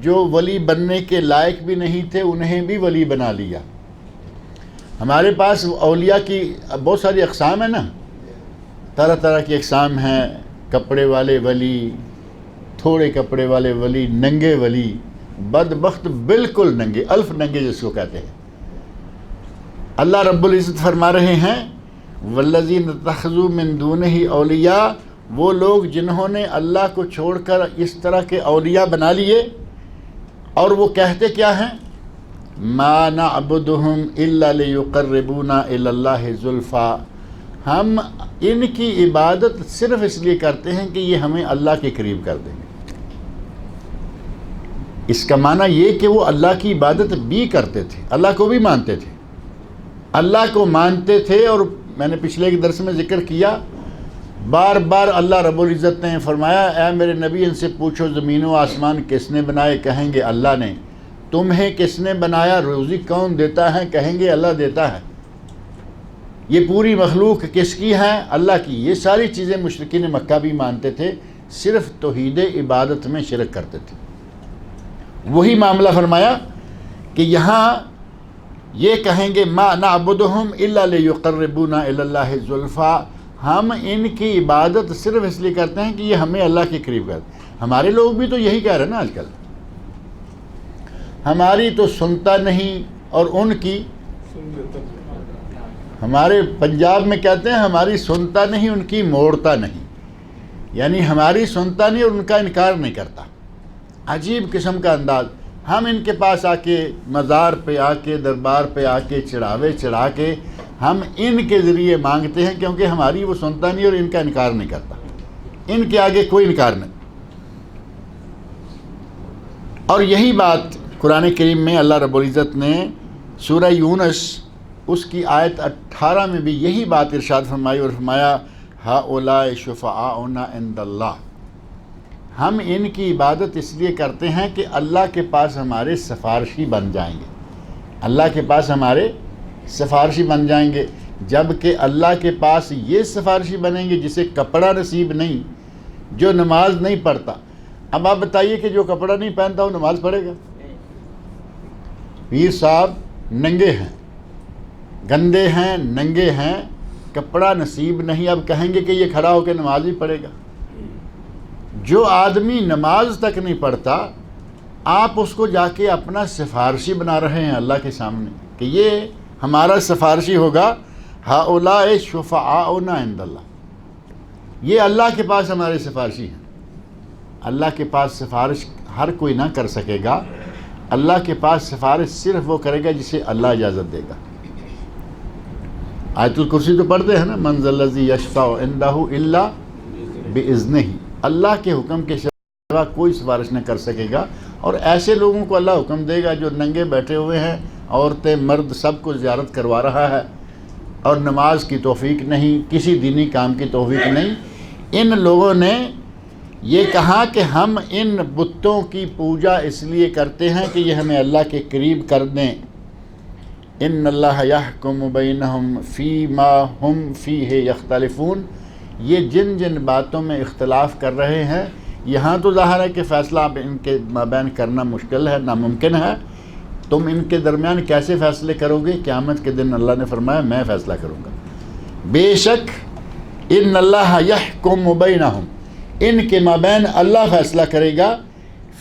جو ولی بننے کے لائق بھی نہیں تھے انہیں بھی ولی بنا لیا۔ ہمارے پاس اولیاء کی بہت ساری اقسام ہیں نا، طرح طرح کی اقسام ہیں، کپڑے والے ولی، تھوڑے کپڑے والے ولی، ننگے ولی، بدبخت بالکل ننگے، الف ننگے جس کو کہتے ہیں۔ اللہ رب العزت فرما رہے ہیں والذین اتخذوا من دونہ اولیاء، وہ لوگ جنہوں نے اللہ کو چھوڑ کر اس طرح کے اولیاء بنا لیے، اور وہ کہتے کیا ہیں؟ ما نعبدہم الا لیقربونا الی اللہ زلفا، ہم ان کی عبادت صرف اس لیے کرتے ہیں کہ یہ ہمیں اللہ کے قریب کر دیں۔ اس کا معنی یہ کہ وہ اللہ کی عبادت بھی کرتے تھے، اللہ کو بھی مانتے تھے، اللہ کو مانتے تھے۔ اور میں نے پچھلے ایک درس میں ذکر کیا بار بار اللہ رب العزت نے فرمایا اے میرے نبی ان سے پوچھو زمین و آسمان کس نے بنائے، کہیں گے اللہ نے۔ تمہیں کس نے بنایا، روزی کون دیتا ہے، کہیں گے اللہ دیتا ہے۔ یہ پوری مخلوق کس کی ہے، اللہ کی۔ یہ ساری چیزیں مشرکین مکہ بھی مانتے تھے، صرف توحید عبادت میں شرک کرتے تھے۔ وہی معاملہ فرمایا کہ یہاں یہ کہیں گے ما نعبدہم الا لیقربونا الی اللہ زلفیٰ، ہم ان کی عبادت صرف اس لیے کرتے ہیں کہ یہ ہمیں اللہ کے قریب کرتے ہیں۔ ہمارے لوگ بھی تو یہی کہہ رہے ہیں نا آج کل، ہماری تو سنتا نہیں اور ان کی، ہمارے پنجاب میں کہتے ہیں ہماری سنتا نہیں ان کی موڑتا نہیں، یعنی ہماری سنتا نہیں اور ان کا انکار نہیں کرتا۔ عجیب قسم کا انداز۔ ہم ان کے پاس آ کے، مزار پہ آ کے، دربار پہ آ کے چڑھاوے چڑھا کے ہم ان کے ذریعے مانگتے ہیں، کیونکہ ہماری وہ سنتا نہیں اور ان کا انکار نہیں کرتا، ان کے آگے کوئی انکار نہیں۔ اور یہی بات قرآن کریم میں اللہ رب العزت نے سورہ یونس اس کی آیت 18 میں بھی یہی بات ارشاد فرمائی اور فرمایا ہؤلاء شفعاؤنا عند اللہ، ہم ان کی عبادت اس لیے کرتے ہیں کہ اللہ کے پاس ہمارے سفارشی بن جائیں گے، اللہ کے پاس ہمارے سفارشی بن جائیں گے۔ جب کہ اللہ کے پاس یہ سفارشی بنیں گے جسے کپڑا نصیب نہیں، جو نماز نہیں پڑھتا۔ اب آپ بتائیے کہ جو کپڑا نہیں پہنتا وہ نماز پڑھے گا؟ پیر صاحب ننگے ہیں، گندے ہیں، ننگے ہیں، کپڑا نصیب نہیں، اب کہیں گے کہ یہ کھڑا ہو کے نماز ہی پڑھے گا؟ جو آدمی نماز تک نہیں پڑھتا، آپ اس کو جا کے اپنا سفارشی بنا رہے ہیں اللہ کے سامنے کہ یہ ہمارا سفارشی ہوگا۔ ہؤلاء شفعاؤنا عند اللہ، یہ اللہ کے پاس ہمارے سفارشی ہیں۔ اللہ کے پاس سفارش ہر کوئی نہ کر سکے گا، اللہ کے پاس سفارش صرف وہ کرے گا جسے اللہ اجازت دے گا۔ آیت الکرسی تو پڑھتے ہیں نا، من ذا الذی یشفع عندہ الا باذنہ، اللہ کے حکم کے سوا کوئی سفارش نہ کر سکے گا۔ اور ایسے لوگوں کو اللہ حکم دے گا جو ننگے بیٹھے ہوئے ہیں، عورتیں مرد سب کو زیارت کروا رہا ہے اور نماز کی توفیق نہیں، کسی دینی کام کی توفیق نہیں۔ ان لوگوں نے یہ کہا کہ ہم ان بتوں کی پوجا اس لیے کرتے ہیں کہ یہ ہمیں اللہ کے قریب کر دیں۔ ان اللہ یحکم بینہم فیما ہم فیہ یختلفون، یہ جن جن باتوں میں اختلاف کر رہے ہیں، یہاں تو ظاہر ہے کہ فیصلہ اب ان کے مابین کرنا مشکل ہے، ناممکن ہے۔ تم ان کے درمیان کیسے فیصلے کرو گے؟ قیامت کے دن اللہ نے فرمایا میں فیصلہ کروں گا۔ بے شک ان اللہ یحکم بینہم، ان کے مابین اللہ فیصلہ کرے گا،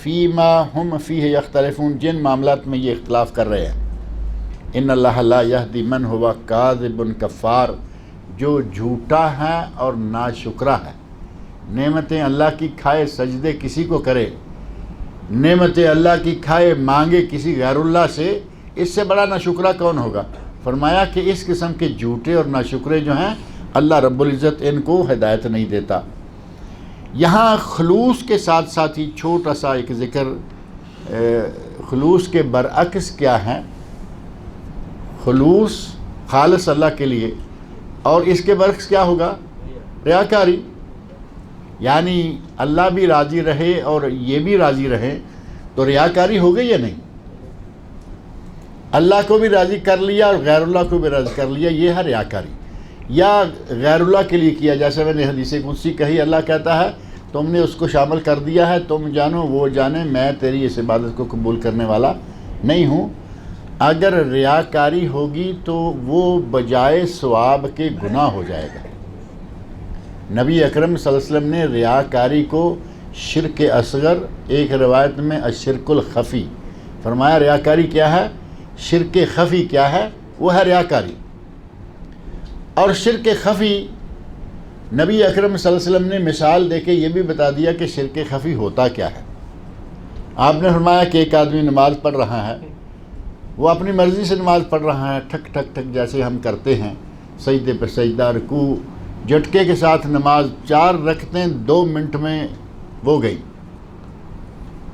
فیما ہم فیہ یختلفون، جن معاملات میں یہ اختلاف کر رہے ہیں۔ ان اللہ لا یہدی من ہوا کاذب کفار، جو جھوٹا ہے اور ناشکرا ہے۔ نعمتیں اللہ کی کھائے سجدے کسی کو کرے، نعمتیں اللہ کی کھائے مانگے کسی غیر اللہ سے، اس سے بڑا ناشکرا کون ہوگا؟ فرمایا کہ اس قسم کے جھوٹے اور ناشکرے جو ہیں اللہ رب العزت ان کو ہدایت نہیں دیتا۔ یہاں خلوص کے ساتھ ساتھ ہی چھوٹا سا ایک ذکر، خلوص کے برعکس کیا ہے؟ خلوص خالص اللہ کے لیے، اور اس کے برعکس کیا ہوگا؟ ریاکاری، یعنی اللہ بھی راضی رہے اور یہ بھی راضی رہے تو ریاکاری ہو گئی یا نہیں؟ اللہ کو بھی راضی کر لیا اور غیر اللہ کو بھی راضی کر لیا، یہ ہے ریاکاری۔ یا غیر اللہ کے لیے کیا، جیسے میں نے حدیث قدسی کہی، اللہ کہتا ہے تم نے اس کو شامل کر دیا ہے، تم جانو وہ جانے، میں تیری اس عبادت کو قبول کرنے والا نہیں ہوں۔ اگر ریاکاری ہوگی تو وہ بجائے ثواب کے گناہ ہو جائے گا۔ نبی اکرم صلی اللہ علیہ وسلم نے ریاکاری کو شرک اصغر، ایک روایت میں الشرک الخفی فرمایا۔ ریاکاری کیا ہے؟ شرک خفی کیا ہے؟ وہ ہے ریاکاری۔ اور شرک خفی نبی اکرم صلی اللہ علیہ وسلم نے مثال دے کے یہ بھی بتا دیا کہ شرک خفی ہوتا کیا ہے۔ آپ نے فرمایا کہ ایک آدمی نماز پڑھ رہا ہے، وہ اپنی مرضی سے نماز پڑھ رہا ہے، ٹھک ٹھک ٹھک جیسے ہم کرتے ہیں، سجدے پر سجدہ، رکوع، جھٹکے کے ساتھ نماز 4 رکعتیں 2 منٹ میں وہ گئی۔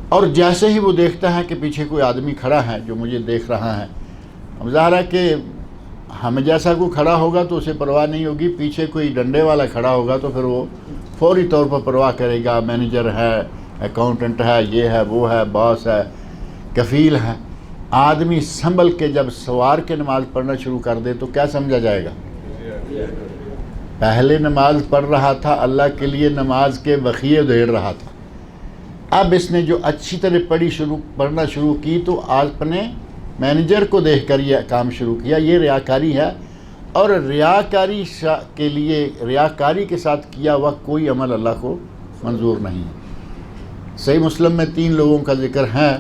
اور جیسے ہی وہ دیکھتا ہے کہ پیچھے کوئی آدمی کھڑا ہے جو مجھے دیکھ رہا ہے، اب ظاہر ہے کہ ہم جیسا کوئی کھڑا ہوگا تو اسے پرواہ نہیں ہوگی، پیچھے کوئی ڈنڈے والا کھڑا ہوگا تو پھر وہ فوری طور پر پرواہ کرے گا، مینیجر ہے، اکاؤنٹنٹ ہے، یہ ہے، وہ ہے، باس ہے، کفیل ہے۔ آدمی سنبھل کے جب سوار کے نماز پڑھنا شروع کر دے تو کیا سمجھا جائے گا؟ پہلے نماز پڑھ رہا تھا، اللہ کے لیے نماز کے بخیے دھیڑ رہا تھا، اب اس نے جو اچھی طرح پڑھنا شروع کی تو آج اپنے مینیجر کو دیکھ کر یہ کام شروع کیا۔ یہ ریاکاری ہے، اور ریاکاری کے لیے، ریاکاری کے ساتھ کیا ہوا کوئی عمل اللہ کو منظور نہیں ہے۔ صحیح مسلم میں 3 لوگوں کا ذکر ہے،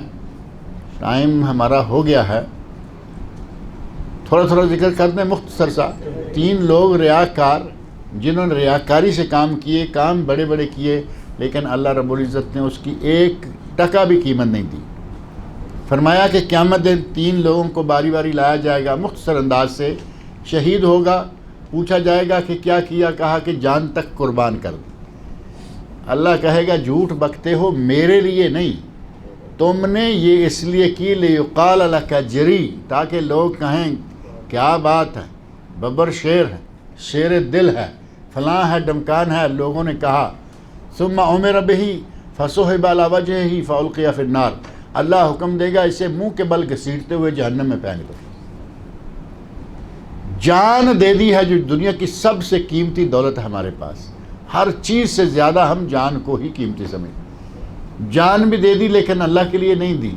ٹائم ہمارا ہو گیا ہے، تھوڑا ذکر کر دیں مختصر سا۔ 3 لوگ ریاکار، جنہوں نے ریاکاری سے کام کیے، کام بڑے بڑے کیے، لیکن اللہ رب العزت نے اس کی 1 ٹکا بھی قیمت نہیں دی۔ فرمایا کہ قیامت دن 3 لوگوں کو باری باری لایا جائے گا، مختصر انداز سے شہید ہوگا، پوچھا جائے گا کہ کیا کیا، کہا کہ جان تک قربان کر دی۔ اللہ کہے گا جھوٹ بکتے ہو، میرے لیے نہیں، تم نے یہ اس لیے کی لیقال لک جری، تاکہ لوگ کہیں کیا بات ہے، ببر شیر ہے، شیر دل ہے، فلاں ہے، ڈمکان ہے۔ لوگوں نے کہا ثم امر بہ فصحب علی وجہہ فالقی فی النار، اللہ حکم دے گا اسے منہ کے بل گھسیٹتے ہوئے جہنم میں پھینک دو۔ جان دے دی ہے، جو دنیا کی سب سے قیمتی دولت ہے ہمارے پاس، ہر چیز سے زیادہ ہم جان کو ہی قیمتی سمجھتے، جان بھی دے دی لیکن اللہ کے لیے نہیں دی،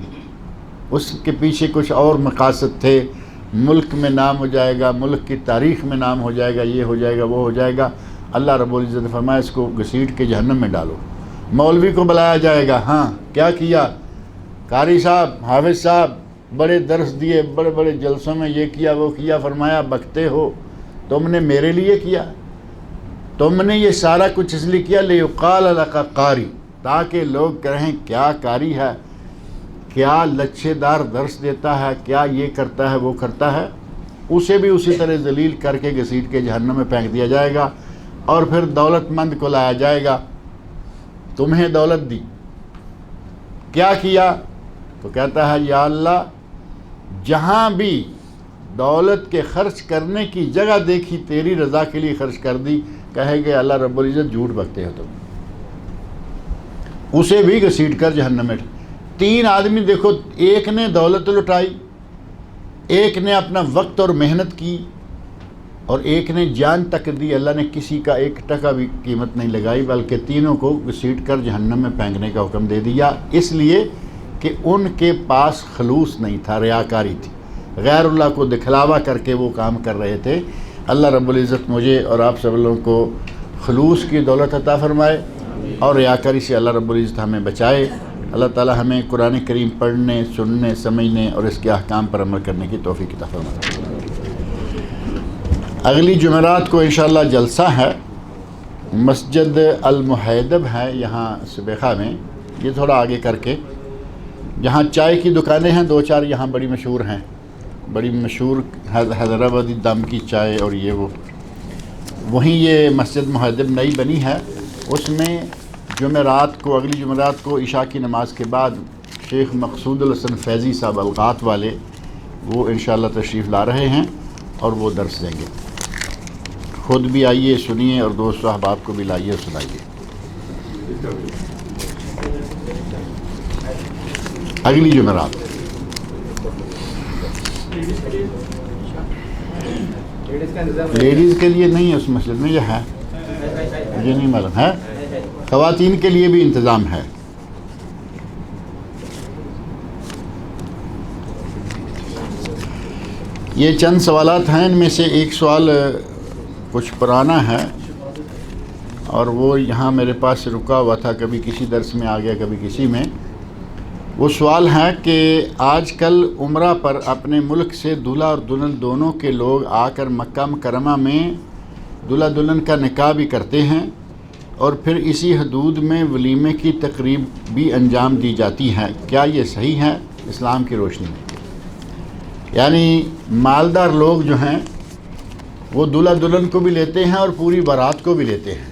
اس کے پیچھے کچھ اور مقاصد تھے، ملک میں نام ہو جائے گا، ملک کی تاریخ میں نام ہو جائے گا، یہ ہو جائے گا، وہ ہو جائے گا۔ اللہ رب العزت نے فرمایا اس کو گھسیٹ کے جہنم میں ڈالو۔ مولوی کو بلایا جائے گا، ہاں کیا کیا، قاری صاحب، حافظ صاحب، بڑے درس دیے، بڑے بڑے جلسوں میں یہ کیا وہ کیا، فرمایا بکتے ہو، تم نے میرے لیے کیا، تم نے یہ سارا کچھ اس لیے کیا لیقال لک قاری، تاکہ لوگ کہیں کیا قاری ہے، کیا لچھے دار درس دیتا ہے، کیا یہ کرتا ہے وہ کرتا ہے۔ اسے بھی اسی طرح ذلیل کر کے گھسیٹ کے جہنم میں پھینک دیا جائے گا، اور پھر دولت مند کو لایا جائے گا، تمہیں دولت دی، کیا کیا، تو کہتا ہے یا اللہ جہاں بھی دولت کے خرچ کرنے کی جگہ دیکھی تیری رضا کے لیے خرچ کر دی۔ کہے گے اللہ رب العزت جھوٹ بکتے ہو تم، اسے بھی گھسیٹ کر جہنم میں۔ 3 آدمی دیکھو، ایک نے دولت لٹائی، ایک نے اپنا وقت اور محنت کی، اور ایک نے جان تک دی۔ اللہ نے کسی کا 1 ٹکا بھی قیمت نہیں لگائی، بلکہ تینوں کو گھسیٹ کر جہنم میں پھینکنے کا حکم دے دیا، اس لیے کہ ان کے پاس خلوص نہیں تھا، ریاکاری تھی، غیر اللہ کو دکھلاوا کر کے وہ کام کر رہے تھے۔ اللہ رب العزت مجھے اور آپ سب لوگوں کو خلوص کی دولت عطا فرمائے، اور ریاکاری سے اللہ رب العزت ہمیں بچائے۔ اللہ تعالی ہمیں قرآن کریم پڑھنے، سننے، سمجھنے اور اس کے احکام پر عمل کرنے کی توفیق عطا فرمائے۔ اگلی جمعرات کو انشاءاللہ جلسہ ہے، مسجد المحیدب ہے یہاں سبیخہ میں، یہ تھوڑا آگے کر کے، جہاں چائے کی دکانیں ہیں 2-4 یہاں بڑی مشہور ہیں، بڑی مشہور حیدرآبادی دم کی چائے، اور یہ وہ وہیں یہ مسجد محیدب نئی بنی ہے، اس میں جمعرات کو، اگلی جمعرات کو عشاء کی نماز کے بعد شیخ مقصود الحسن فیضی صاحب الغات والے، وہ انشاءاللہ تشریف لا رہے ہیں اور وہ درس دیں گے۔ خود بھی آئیے سنیے، اور دوست و احباب کو بھی لائیے اور سنائیے۔ اگلی جمعرات لیڈیز کے لیے نہیں ہے، اس مسجد میں یہ ہے، مجھے نہیں معلوم ہے، خواتین کے لیے بھی انتظام ہے۔ یہ چند سوالات ہیں، ان میں سے ایک سوال کچھ پرانا ہے، اور وہ یہاں میرے پاس رکا ہوا تھا، کبھی کسی درس میں آ گیا کبھی کسی میں۔ وہ سوال ہے کہ آج کل عمرہ پر اپنے ملک سے دولہا اور دلہن دونوں کے لوگ آ کر مکہ مکرمہ میں دولہا دلہن کا نکاح بھی کرتے ہیں، اور پھر اسی حدود میں ولیمے کی تقریب بھی انجام دی جاتی ہے، کیا یہ صحیح ہے اسلام کی روشنی میں؟ یعنی مالدار لوگ جو ہیں وہ دولہا دلہن کو بھی لیتے ہیں اور پوری بارات کو بھی لیتے ہیں،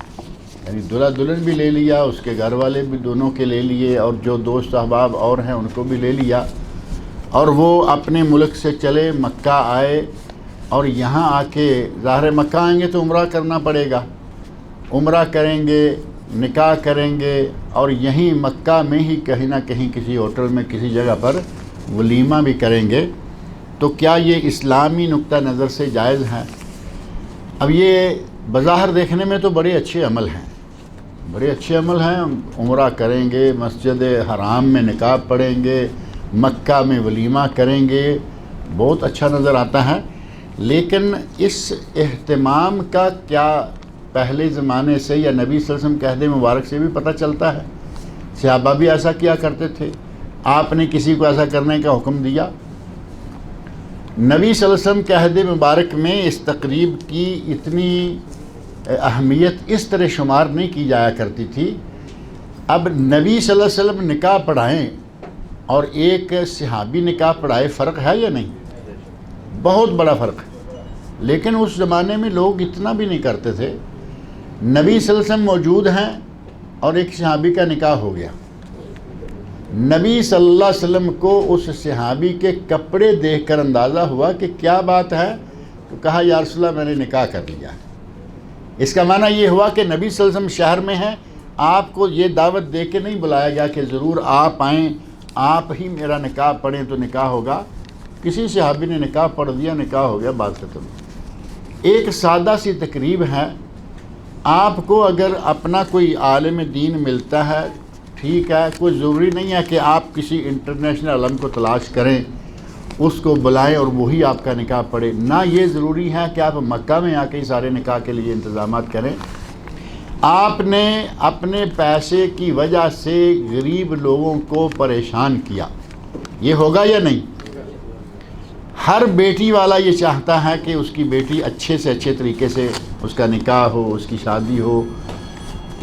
یعنی دولہا دلہن بھی لے لیا، اس کے گھر والے بھی دونوں کے لے لیے، اور جو دوست احباب اور ہیں ان کو بھی لے لیا، اور وہ اپنے ملک سے چلے، مکہ آئے، اور یہاں آ کے ظاہر مکہ آئیں گے تو عمرہ کرنا پڑے گا، عمرہ کریں گے، نکاح کریں گے، اور یہیں مکہ میں ہی کہیں نہ کہیں کسی ہوٹل میں کسی جگہ پر ولیمہ بھی کریں گے، تو کیا یہ اسلامی نقطہ نظر سے جائز ہے؟ اب یہ بظاہر دیکھنے میں تو بڑے اچھے عمل ہیں، بڑے اچھے عمل ہیں، عمرہ کریں گے، مسجد حرام میں نکاح پڑھیں گے، مکہ میں ولیمہ کریں گے، بہت اچھا نظر آتا ہے، لیکن اس اہتمام کا کیا پہلے زمانے سے یا نبی صلی اللہ علیہ وسلم کے عہد مبارک سے بھی پتہ چلتا ہے؟ صحابہ بھی ایسا کیا کرتے تھے؟ آپ نے کسی کو ایسا کرنے کا حکم دیا؟ نبی صلی اللہ علیہ وسلم کے عہد مبارک میں اس تقریب کی اتنی اہمیت اس طرح شمار نہیں کی جایا کرتی تھی۔ اب نبی صلی اللہ علیہ وسلم نکاح پڑھائیں اور ایک صحابی نکاح پڑھائے، فرق ہے یا نہیں؟ بہت بڑا فرق ہے، لیکن اس زمانے میں لوگ اتنا بھی نہیں کرتے تھے۔ نبی صلی اللہ علیہ وسلم موجود ہیں اور ایک صحابی کا نکاح ہو گیا، نبی صلی اللہ علیہ وسلم کو اس صحابی کے کپڑے دیکھ کر اندازہ ہوا کہ کیا بات ہے، تو کہا یا رسول اللہ میں نے نکاح کر لیا۔ اس کا معنی یہ ہوا کہ نبی صلی اللہ علیہ وسلم شہر میں ہیں، آپ کو یہ دعوت دے کے نہیں بلایا گیا کہ ضرور آپ آئیں، آپ ہی میرا نکاح پڑھیں تو نکاح ہوگا۔ کسی صحابی نے نکاح پڑھ دیا، نکاح ہو گیا، بات ختم۔ ایک سادہ سی تقریب ہے، آپ کو اگر اپنا کوئی عالم دین ملتا ہے ٹھیک ہے، کوئی ضروری نہیں ہے کہ آپ کسی انٹرنیشنل عالم کو تلاش کریں، اس کو بلائیں اور وہی آپ کا نکاح پڑھے، نہ یہ ضروری ہے کہ آپ مکہ میں آ کے ہی سارے نکاح کے لیے انتظامات کریں۔ آپ نے اپنے پیسے کی وجہ سے غریب لوگوں کو پریشان کیا، یہ ہوگا یا نہیں؟ ہر بیٹی والا یہ چاہتا ہے کہ اس کی بیٹی اچھے سے اچھے طریقے سے اس کا نکاح ہو، اس کی شادی ہو۔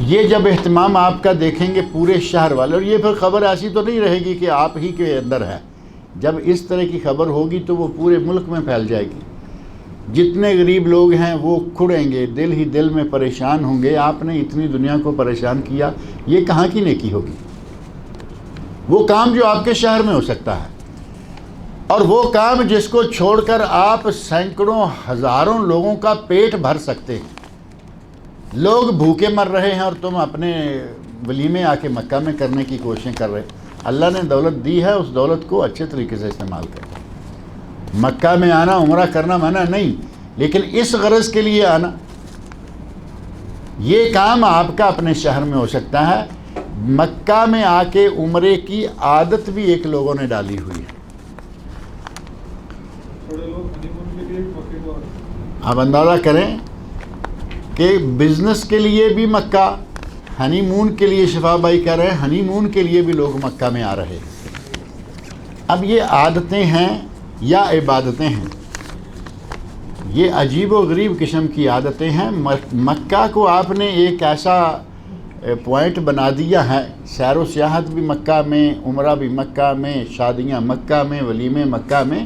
یہ جب اہتمام آپ کا دیکھیں گے پورے شہر والے، اور یہ پھر خبر ایسی تو نہیں رہے گی کہ آپ ہی کے اندر ہے، جب اس طرح کی خبر ہوگی تو وہ پورے ملک میں پھیل جائے گی، جتنے غریب لوگ ہیں وہ کھڑیں گے، دل ہی دل میں پریشان ہوں گے، آپ نے اتنی دنیا کو پریشان کیا، یہ کہاں کی نیکی ہوگی؟ وہ کام جو آپ کے شہر میں ہو سکتا ہے، اور وہ کام جس کو چھوڑ کر آپ سینکڑوں ہزاروں لوگوں کا پیٹ بھر سکتے ہیں، لوگ بھوکے مر رہے ہیں اور تم اپنے ولیمے آ کے مکہ میں کرنے کی کوششیں کر رہے ہیں۔ اللہ نے دولت دی ہے، اس دولت کو اچھے طریقے سے استعمال کریں۔ مکہ میں آنا عمرہ کرنا منع نہیں، لیکن اس غرض کے لیے آنا، یہ کام آپ کا اپنے شہر میں ہو سکتا ہے۔ مکہ میں آ کے عمرے کی عادت بھی ایک لوگوں نے ڈالی ہوئی ہے۔ آپ اندازہ کریں کہ بزنس کے لیے بھی مکہ، ہنی مون کے لیے، شفا بھائی کہہ رہے ہیں ہنی مون کے لیے بھی لوگ مکہ میں آ رہے ہیں۔ اب یہ عادتیں ہیں یا عبادتیں ہیں؟ یہ عجیب و غریب قسم کی عادتیں ہیں۔ مکہ کو آپ نے ایک ایسا پوائنٹ بنا دیا ہے، سیر و سیاحت بھی مکہ میں، عمرہ بھی مکہ میں، شادیاں مکہ میں، ولیمے مکہ میں۔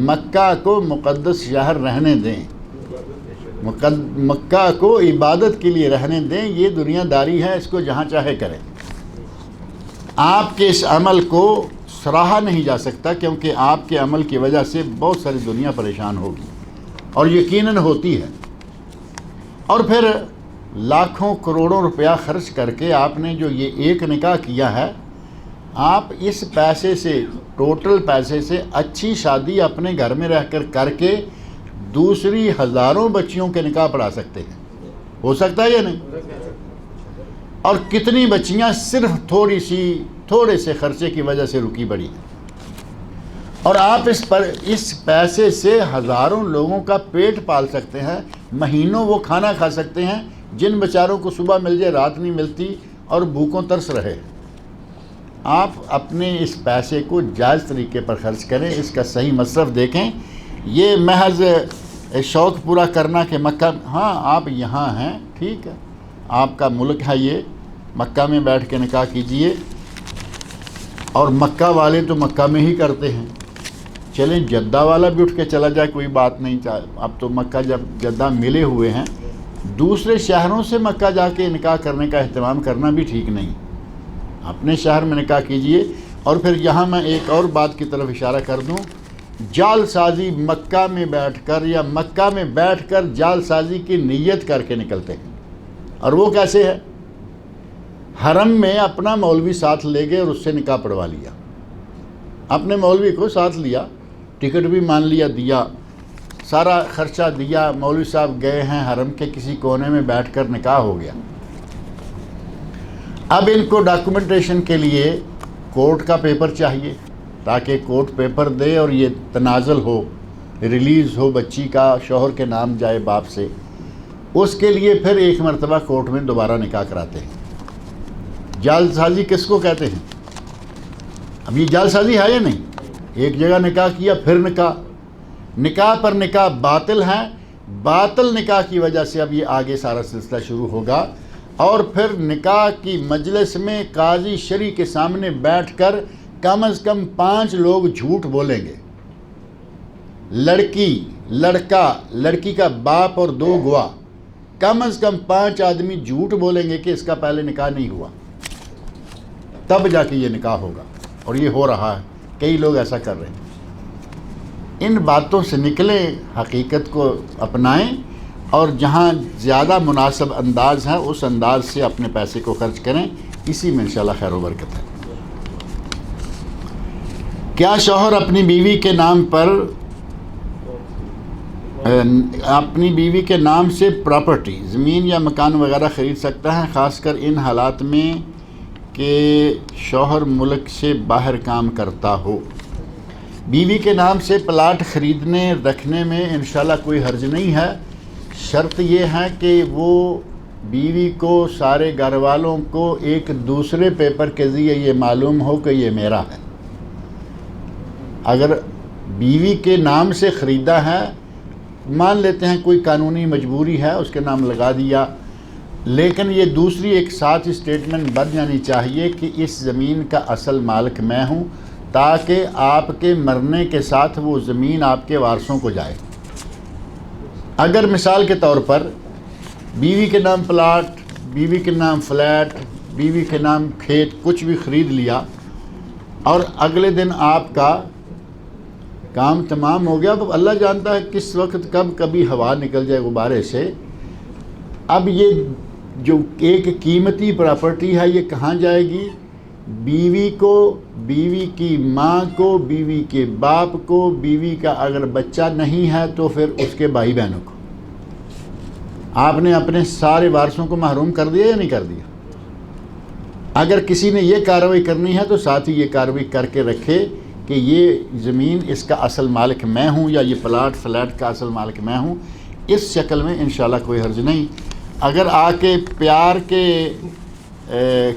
مکہ کو مقدس شہر رہنے دیں، مکہ کو عبادت کے لیے رہنے دیں، یہ دنیا داری ہے، اس کو جہاں چاہے کریں۔ آپ کے اس عمل کو سراہا نہیں جا سکتا، کیونکہ آپ کے عمل کی وجہ سے بہت ساری دنیا پریشان ہوگی، اور یقیناً ہوتی ہے۔ اور پھر لاکھوں کروڑوں روپیہ خرچ کر کے آپ نے جو یہ ایک نکاح کیا ہے، آپ اس پیسے سے، ٹوٹل پیسے سے اچھی شادی اپنے گھر میں رہ کر کے دوسری ہزاروں بچیوں کے نکاح پڑھا سکتے ہیں۔ ہو سکتا ہے یا نہیں؟ اور کتنی بچیاں صرف تھوڑے سے خرچے کی وجہ سے رکی بڑی ہیں، اور آپ اس پیسے سے ہزاروں لوگوں کا پیٹ پال سکتے ہیں، مہینوں وہ کھانا کھا سکتے ہیں جن بیچاروں کو صبح مل جائے رات نہیں ملتی اور بھوکوں ترس رہے۔ آپ اپنے اس پیسے کو جائز طریقے پر خرچ کریں، اس کا صحیح مصرف دیکھیں۔ یہ محض شوق پورا کرنا کہ مکہ، ہاں آپ یہاں ہیں ٹھیک ہے، آپ کا ملک ہے یہ، مکہ میں بیٹھ کے نکاح کیجئے، اور مکہ والے تو مکہ میں ہی کرتے ہیں، چلیں جدہ والا بھی اٹھ کے چلا جائے کوئی بات نہیں، اب تو مکہ جب جدہ ملے ہوئے ہیں، دوسرے شہروں سے مکہ جا کے نکاح کرنے کا اہتمام کرنا بھی ٹھیک نہیں، اپنے شہر میں نکاح کیجئے۔ اور پھر یہاں میں ایک اور بات کی طرف اشارہ کر دوں جال سازی مکہ میں بیٹھ کر یا مکہ میں بیٹھ کر جال سازی کی نیت کر کے نکلتے ہیں. اور وہ کیسے ہے؟ حرم میں اپنا مولوی ساتھ لے گئے اور اس سے نکاح پڑھوا لیا. اپنے مولوی کو ساتھ لیا، ٹکٹ بھی مان لیا، دیا، سارا خرچہ دیا، مولوی صاحب گئے ہیں حرم کے کسی کونے میں بیٹھ کر نکاح ہو گیا. اب ان کو ڈاکومنٹیشن کے لیے کورٹ کا پیپر چاہیے تاکہ کورٹ پیپر دے اور یہ تنازل ہو، ریلیز ہو، بچی کا شوہر کے نام جائے باپ سے. اس کے لیے پھر ایک مرتبہ کورٹ میں دوبارہ نکاح کراتے ہیں. جال سازی کس کو کہتے ہیں؟ اب یہ جال سازی ہے یا نہیں؟ ایک جگہ نکاح کیا پھر نکاح پر نکاح باطل ہے. باطل نکاح کی وجہ سے اب یہ آگے سارا سلسلہ شروع ہوگا. اور پھر نکاح کی مجلس میں قاضی شرعی کے سامنے بیٹھ کر کم از کم 5 لوگ جھوٹ بولیں گے. لڑکی، لڑکا، لڑکی کا باپ اور 2 گواہ، کم از کم 5 آدمی جھوٹ بولیں گے کہ اس کا پہلے نکاح نہیں ہوا، تب جا کے یہ نکاح ہوگا. اور یہ ہو رہا ہے، کئی لوگ ایسا کر رہے ہیں. ان باتوں سے نکلیں، حقیقت کو اپنائیں، اور جہاں زیادہ مناسب انداز ہے اس انداز سے اپنے پیسے کو خرچ کریں. اسی میں انشاءاللہ خیر و برکت ہے. کیا شوہر اپنی بیوی کے نام سے پراپرٹی، زمین یا مکان وغیرہ خرید سکتا ہے، خاص کر ان حالات میں کہ شوہر ملک سے باہر کام کرتا ہو؟ بیوی کے نام سے پلاٹ خریدنے رکھنے میں انشاءاللہ کوئی حرج نہیں ہے. شرط یہ ہے کہ وہ بیوی کو، سارے گھر والوں کو ایک دوسرے پیپر کے ذریعے یہ معلوم ہو کہ یہ میرا ہے. اگر بیوی کے نام سے خریدا ہے، مان لیتے ہیں کوئی قانونی مجبوری ہے، اس کے نام لگا دیا، لیکن یہ دوسری ایک ساتھ اسٹیٹمنٹ بن جانی چاہیے کہ اس زمین کا اصل مالک میں ہوں، تاکہ آپ کے مرنے کے ساتھ وہ زمین آپ کے وارثوں کو جائے. اگر مثال کے طور پر بیوی کے نام پلاٹ، بیوی کے نام فلیٹ، بیوی کے نام کھیت کچھ بھی خرید لیا اور اگلے دن آپ کا کام تمام ہو گیا، اب اللہ جانتا ہے کس وقت کب کبھی ہوا نکل جائے غبارے سے. اب یہ جو ایک قیمتی پراپرٹی ہے یہ کہاں جائے گی؟ بیوی کو، بیوی کی ماں کو، بیوی کے باپ کو، بیوی کا اگر بچہ نہیں ہے تو پھر اس کے بھائی بہنوں کو. آپ نے اپنے سارے وارثوں کو محروم کر دیا یا نہیں کر دیا؟ اگر کسی نے یہ کارروائی کرنی ہے تو ساتھ ہی یہ کارروائی کر کے رکھے کہ یہ زمین اس کا اصل مالک میں ہوں، یا یہ پلاٹ فلیٹ کا اصل مالک میں ہوں. اس شکل میں انشاءاللہ کوئی حرج نہیں. اگر آ کے پیار کے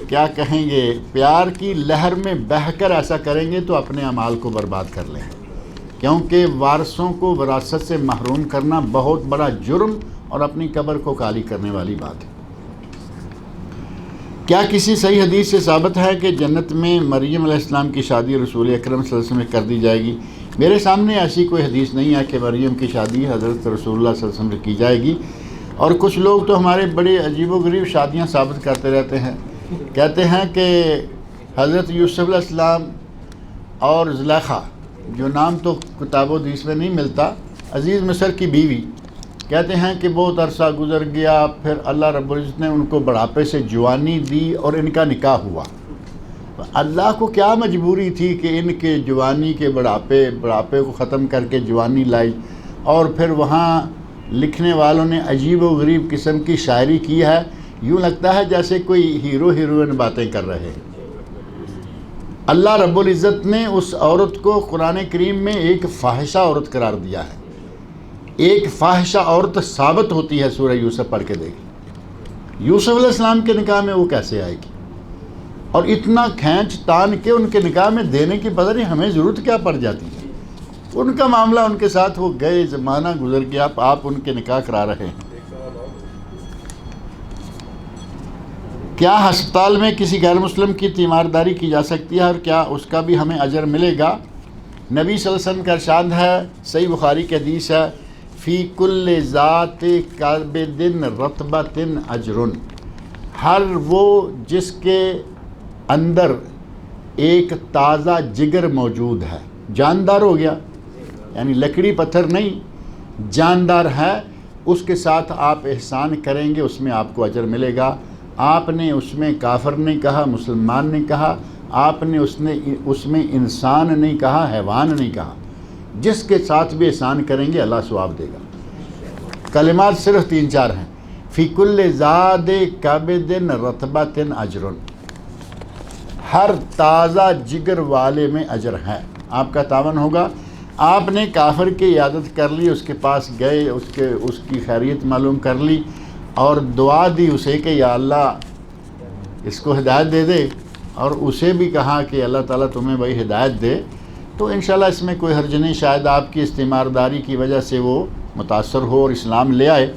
کیا کہیں گے، پیار کی لہر میں بہہ کر ایسا کریں گے تو اپنے اعمال کو برباد کر لیں، کیونکہ وارثوں کو وراثت سے محروم کرنا بہت بڑا جرم اور اپنی قبر کو خالی کرنے والی بات ہے. کیا کسی صحیح حدیث سے ثابت ہے کہ جنت میں مریم علیہ السلام کی شادی رسول اکرم صلی اللہ علیہ وسلم سے کر دی جائے گی؟ میرے سامنے ایسی کوئی حدیث نہیں ہے کہ مریم کی شادی حضرت رسول اللہ صلی اللہ علیہ وسلم سے کی جائے گی. اور کچھ لوگ تو ہمارے بڑے عجیب و غریب شادیاں ثابت کرتے رہتے ہیں. کہتے ہیں کہ حضرت یوسف علیہ السلام اور زلیخا، جو نام تو کتاب و حدیث میں نہیں ملتا، عزیز مصر کی بیوی، کہتے ہیں کہ بہت عرصہ گزر گیا، پھر اللہ رب العزت نے ان کو بڑھاپے سے جوانی دی اور ان کا نکاح ہوا. اللہ کو کیا مجبوری تھی کہ ان کے جوانی کے بڑھاپے کو ختم کر کے جوانی لائی؟ اور پھر وہاں لکھنے والوں نے عجیب و غریب قسم کی شاعری کی ہے، یوں لگتا ہے جیسے کوئی ہیرو ہیروئن باتیں کر رہے ہیں. اللہ رب العزت نے اس عورت کو قرآن کریم میں ایک فاحشہ عورت قرار دیا ہے. ایک فاحشہ عورت ثابت ہوتی ہے، سورہ یوسف پڑھ کے دیکھیں. یوسف علیہ السلام کے نکاح میں وہ کیسے آئے گی؟ اور اتنا کھینچ تان کے ان کے نکاح میں دینے کی پتہ نہیں ہمیں ضرورت کیا پڑ جاتی ہے. ان کا معاملہ ان کے ساتھ وہ گئے، زمانہ گزر گیا، آپ ان کے نکاح کرا رہے ہیں. کیا ہسپتال میں کسی غیر مسلم کی تیمارداری کی جا سکتی ہے اور کیا اس کا بھی ہمیں اجر ملے گا؟ نبی صلی اللہ علیہ وسلم کا ارشاد ہے، صحیح بخاری کی حدیث ہے، فی کل ذات کبد رطبۃ اجر. ہر وہ جس کے اندر ایک تازہ جگر موجود ہے، جاندار ہو گیا، یعنی لکڑی پتھر نہیں، جاندار ہے، اس کے ساتھ آپ احسان کریں گے، اس میں آپ کو اجر ملے گا۔ آپ نے اس میں کافر نہیں کہا، مسلمان نہیں کہا، آپ نے اس میں انسان نہیں کہا، حیوان نہیں کہا، جس کے ساتھ بھی احسان کریں گے اللہ ثواب دے گا۔ کلمات صرف 3-4 ہیں۔ فی کل زاد کبد رطبۃ اجر، ہر تازہ جگر والے میں اجر ہے، آپ کا تعاون ہوگا۔ آپ نے کافر کی عیادت کر لی، اس کے پاس گئے، اس کی خیریت معلوم کر لی اور دعا دی اسے کہ یا اللہ اس کو ہدایت دے دے، اور اسے بھی کہا کہ اللہ تعالیٰ تمہیں بھائی ہدایت دے، تو انشاءاللہ اس میں کوئی حرج نہیں۔ شاید آپ کی استعمارداری کی وجہ سے وہ متاثر ہو اور اسلام لے آئے،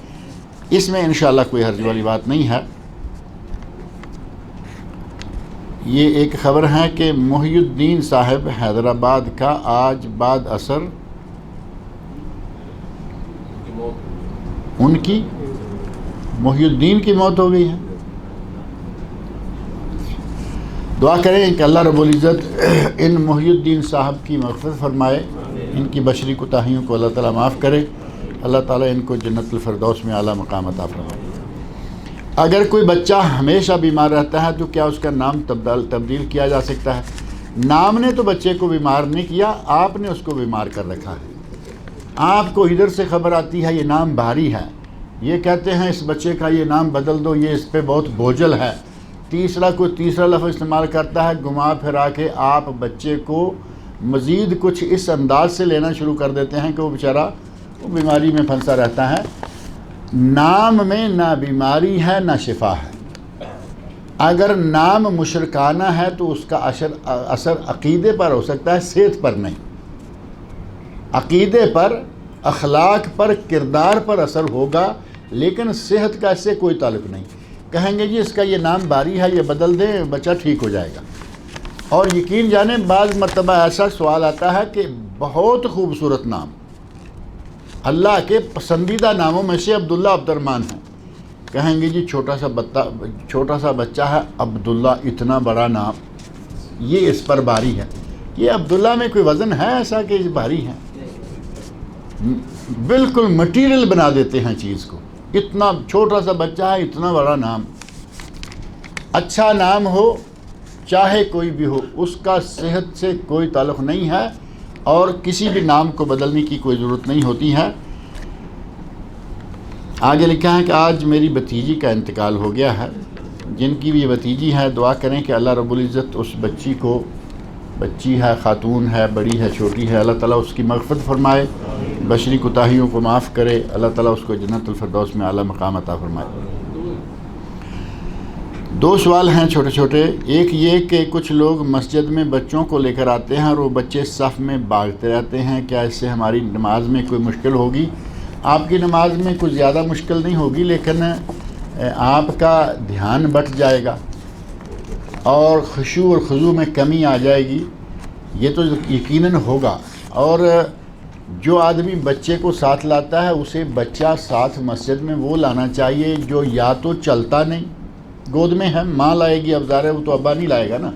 اس میں انشاءاللہ کوئی حرج والی بات نہیں ہے۔ یہ ایک خبر ہے کہ محی الدین صاحب حیدرآباد کا آج بعد عصر ان کی محی الدین کی موت ہو گئی ہے۔ دعا کریں کہ اللہ رب العزت ان محی الدین صاحب کی مغفرت فرمائے، ان کی بشری کوتاہیوں کو اللہ تعالیٰ معاف کرے، اللہ تعالیٰ ان کو جنت الفردوس میں اعلیٰ مقام عطا فرمائے۔ اگر کوئی بچہ ہمیشہ بیمار رہتا ہے تو کیا اس کا نام تبدیل کیا جا سکتا ہے؟ نام نے تو بچے کو بیمار نہیں کیا، آپ نے اس کو بیمار کر رکھا ہے۔ آپ کو ادھر سے خبر آتی ہے یہ نام بھاری ہے، یہ کہتے ہیں اس بچے کا یہ نام بدل دو، یہ اس پہ بہت بوجھل ہے، کوئی تیسرا لفظ استعمال کرتا ہے، گھما پھرا کے آپ بچے کو مزید کچھ اس انداز سے لینا شروع کر دیتے ہیں کہ وہ بیچارہ وہ بیماری میں پھنسا رہتا ہے۔ نام میں نہ بیماری ہے نہ شفا ہے۔ اگر نام مشرکانہ ہے تو اس کا اثر عقیدے پر ہو سکتا ہے، صحت پر نہیں۔ عقیدے پر، اخلاق پر، کردار پر اثر ہوگا، لیکن صحت کا اس سے کوئی تعلق نہیں۔ کہیں گے جی اس کا یہ نام باری ہے، یہ بدل دیں، بچہ ٹھیک ہو جائے گا۔ اور یقین جانیں بعض مرتبہ ایسا سوال آتا ہے کہ بہت خوبصورت نام، اللہ کے پسندیدہ ناموں میں سے عبداللہ عبد الرحمن ہے، کہیں گے جی چھوٹا سا بچہ ہے، عبداللہ اتنا بڑا نام، یہ اس پر باری ہے۔ یہ عبداللہ میں کوئی وزن ہے ایسا کہ بھاری ہے؟ بالکل مٹیریل بنا دیتے ہیں چیز کو، اتنا چھوٹا سا بچہ ہے، اتنا بڑا نام۔ اچھا نام ہو چاہے کوئی بھی ہو، اس کا صحت سے کوئی تعلق نہیں ہے، اور کسی بھی نام کو بدلنے کی کوئی ضرورت نہیں ہوتی ہے۔ آگے لکھا ہے کہ آج میری بھتیجی کا انتقال ہو گیا ہے، جن کی بھی یہ بھتیجی ہے دعا کریں کہ اللہ رب العزت اس بچی کو، بچی ہے، خاتون ہے، بڑی ہے، چھوٹی ہے، اللہ تعالیٰ اس کی مغفرت فرمائے، بشری کوتاہیوں کو معاف کرے، اللہ تعالیٰ اس کو جنت الفردوس میں اعلیٰ مقام عطا فرمائے۔ 2 سوال ہیں چھوٹے چھوٹے۔ ایک یہ کہ کچھ لوگ مسجد میں بچوں کو لے کر آتے ہیں اور وہ بچے صف میں بھاگتے رہتے ہیں، کیا اس سے ہماری نماز میں کوئی مشکل ہوگی؟ آپ کی نماز میں کچھ زیادہ مشکل نہیں ہوگی، لیکن آپ کا دھیان بٹ جائے گا اور خشوع اور خضوع میں کمی آ جائے گی، یہ تو یقیناً ہوگا۔ اور جو آدمی بچے کو ساتھ لاتا ہے اسے بچہ ساتھ مسجد میں وہ لانا چاہیے جو یا تو چلتا نہیں، گود میں ہے، ماں لائے گی، اب ظاہر ہے وہ تو ابا نہیں لائے گا نا،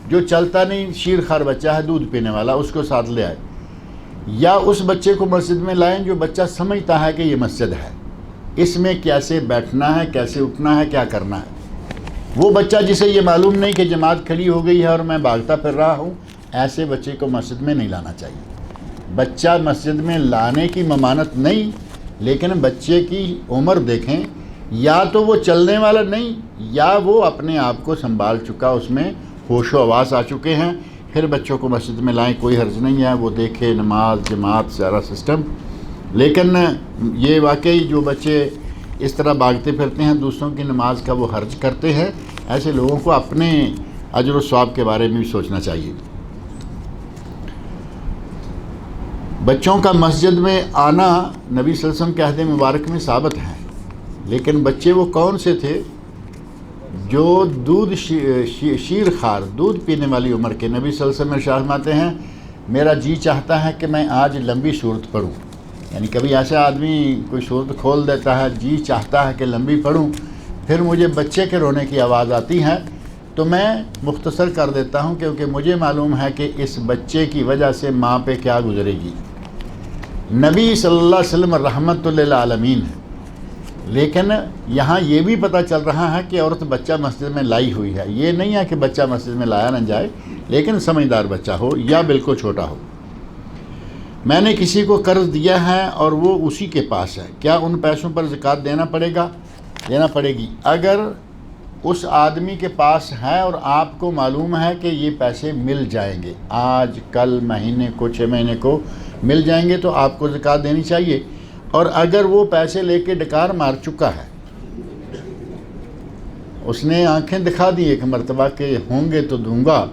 جو چلتا نہیں، شیر خار بچہ ہے، دودھ پینے والا، اس کو ساتھ لے آئے، یا اس بچے کو مسجد میں لائیں جو بچہ سمجھتا ہے کہ یہ مسجد ہے، اس میں کیسے بیٹھنا ہے، کیسے اٹھنا ہے، کیا کرنا ہے۔ وہ بچہ جسے یہ معلوم نہیں کہ جماعت کھڑی ہو گئی ہے اور میں بھاگتا پھر رہا ہوں، ایسے بچے کو مسجد میں نہیں لانا چاہیے۔ بچہ مسجد میں لانے کی ممانت نہیں، لیکن بچے کی عمر دیکھیں، یا تو وہ چلنے والا نہیں، یا وہ اپنے آپ کو سنبھال چکا، اس میں ہوش و حواس آ چکے ہیں، پھر بچوں کو مسجد میں لائیں، کوئی حرج نہیں ہے، وہ دیکھے نماز، جماعت، سارا سسٹم۔ لیکن یہ واقعی جو بچے اس طرح بھاگتے پھرتے ہیں، دوسروں کی نماز کا وہ حرج کرتے ہیں، ایسے لوگوں کو اپنے اجر و ثواب کے بارے میں بھی سوچنا چاہیے۔ بچوں کا مسجد میں آنا نبی صلی اللہ علیہ وسلم کے عہد مبارک میں ثابت ہے، لیکن بچے وہ کون سے تھے؟ جو دودھ شیر خار، دودھ پینے والی عمر کے۔ نبی صلی اللہ علیہ وسلم ارشاد فرماتے ہیں میرا جی چاہتا ہے کہ میں آج لمبی صورت پڑھوں، یعنی کبھی ایسا آدمی کوئی صورت کھول دیتا ہے، جی چاہتا ہے کہ لمبی پڑھوں، پھر مجھے بچے کے رونے کی آواز آتی ہے تو میں مختصر کر دیتا ہوں، کیونکہ مجھے معلوم ہے کہ اس بچے کی وجہ سے ماں پہ کیا گزرے گی۔ نبی صلی اللہ علیہ وسلم رحمت للعالمین ہے، لیکن یہاں یہ بھی پتہ چل رہا ہے کہ عورت بچہ مسجد میں لائی ہوئی ہے. یہ نہیں ہے کہ بچہ مسجد میں لایا نہ جائے، لیکن سمجھدار بچہ ہو یا بالکل چھوٹا ہو. میں نے کسی کو قرض دیا ہے اور وہ اسی کے پاس ہے، کیا ان پیسوں پر زکوٰۃ دینا پڑے گی؟ اگر اس آدمی کے پاس ہے اور آپ کو معلوم ہے کہ یہ پیسے مل جائیں گے، آج کل مہینے کو 6 مہینے کو مل جائیں گے، تو آپ کو زکوٰۃ دینی چاہیے. اور اگر وہ پیسے لے کے ڈکار مار چکا ہے، اس نے آنکھیں دکھا دی ایک مرتبہ کہ ہوں گے تو دوں گا،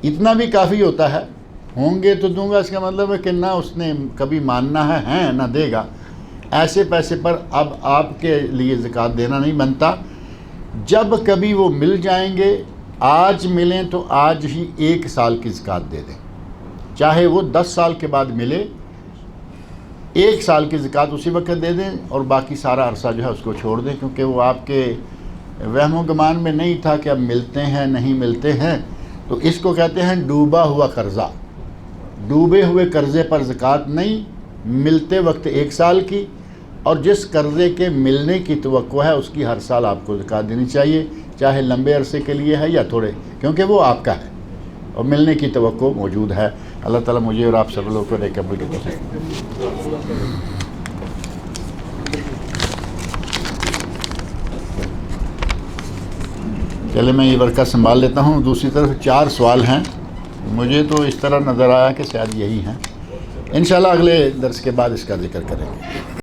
اتنا بھی کافی ہوتا ہے. ہوں گے تو دوں گا اس کا مطلب ہے کہ نہ اس نے کبھی ماننا ہے نہ دے گا. ایسے پیسے پر اب آپ کے لیے زکوٰۃ دینا نہیں بنتا. جب کبھی وہ مل جائیں گے، آج ملیں تو آج ہی 1 سال کی زکوٰۃ دے دیں، چاہے وہ 10 سال کے بعد ملے، 1 سال کی زکوٰۃ اسی وقت دے دیں اور باقی سارا عرصہ جو ہے اس کو چھوڑ دیں، کیونکہ وہ آپ کے وہم و گمان میں نہیں تھا کہ اب ملتے ہیں نہیں ملتے ہیں. تو اس کو کہتے ہیں ڈوبا ہوا قرضہ. ڈوبے ہوئے قرضے پر زکوٰۃ نہیں، ملتے وقت 1 سال کی، اور جس قرضے کے ملنے کی توقع ہے اس کی ہر سال آپ کو زکوٰۃ دینی چاہیے، چاہے لمبے عرصے کے لیے ہے یا تھوڑے، کیونکہ وہ آپ کا ہے اور ملنے کی توقع موجود ہے. اللہ تعالیٰ مجھے اور آپ سب لوگوں کو نیک عمل کی توفیق دے. چلے میں یہ ورقہ سنبھال لیتا ہوں. دوسری طرف 4 سوال ہیں، مجھے تو اس طرح نظر آیا کہ شاید یہی ہیں. انشاءاللہ اگلے درس کے بعد اس کا ذکر کریں گے.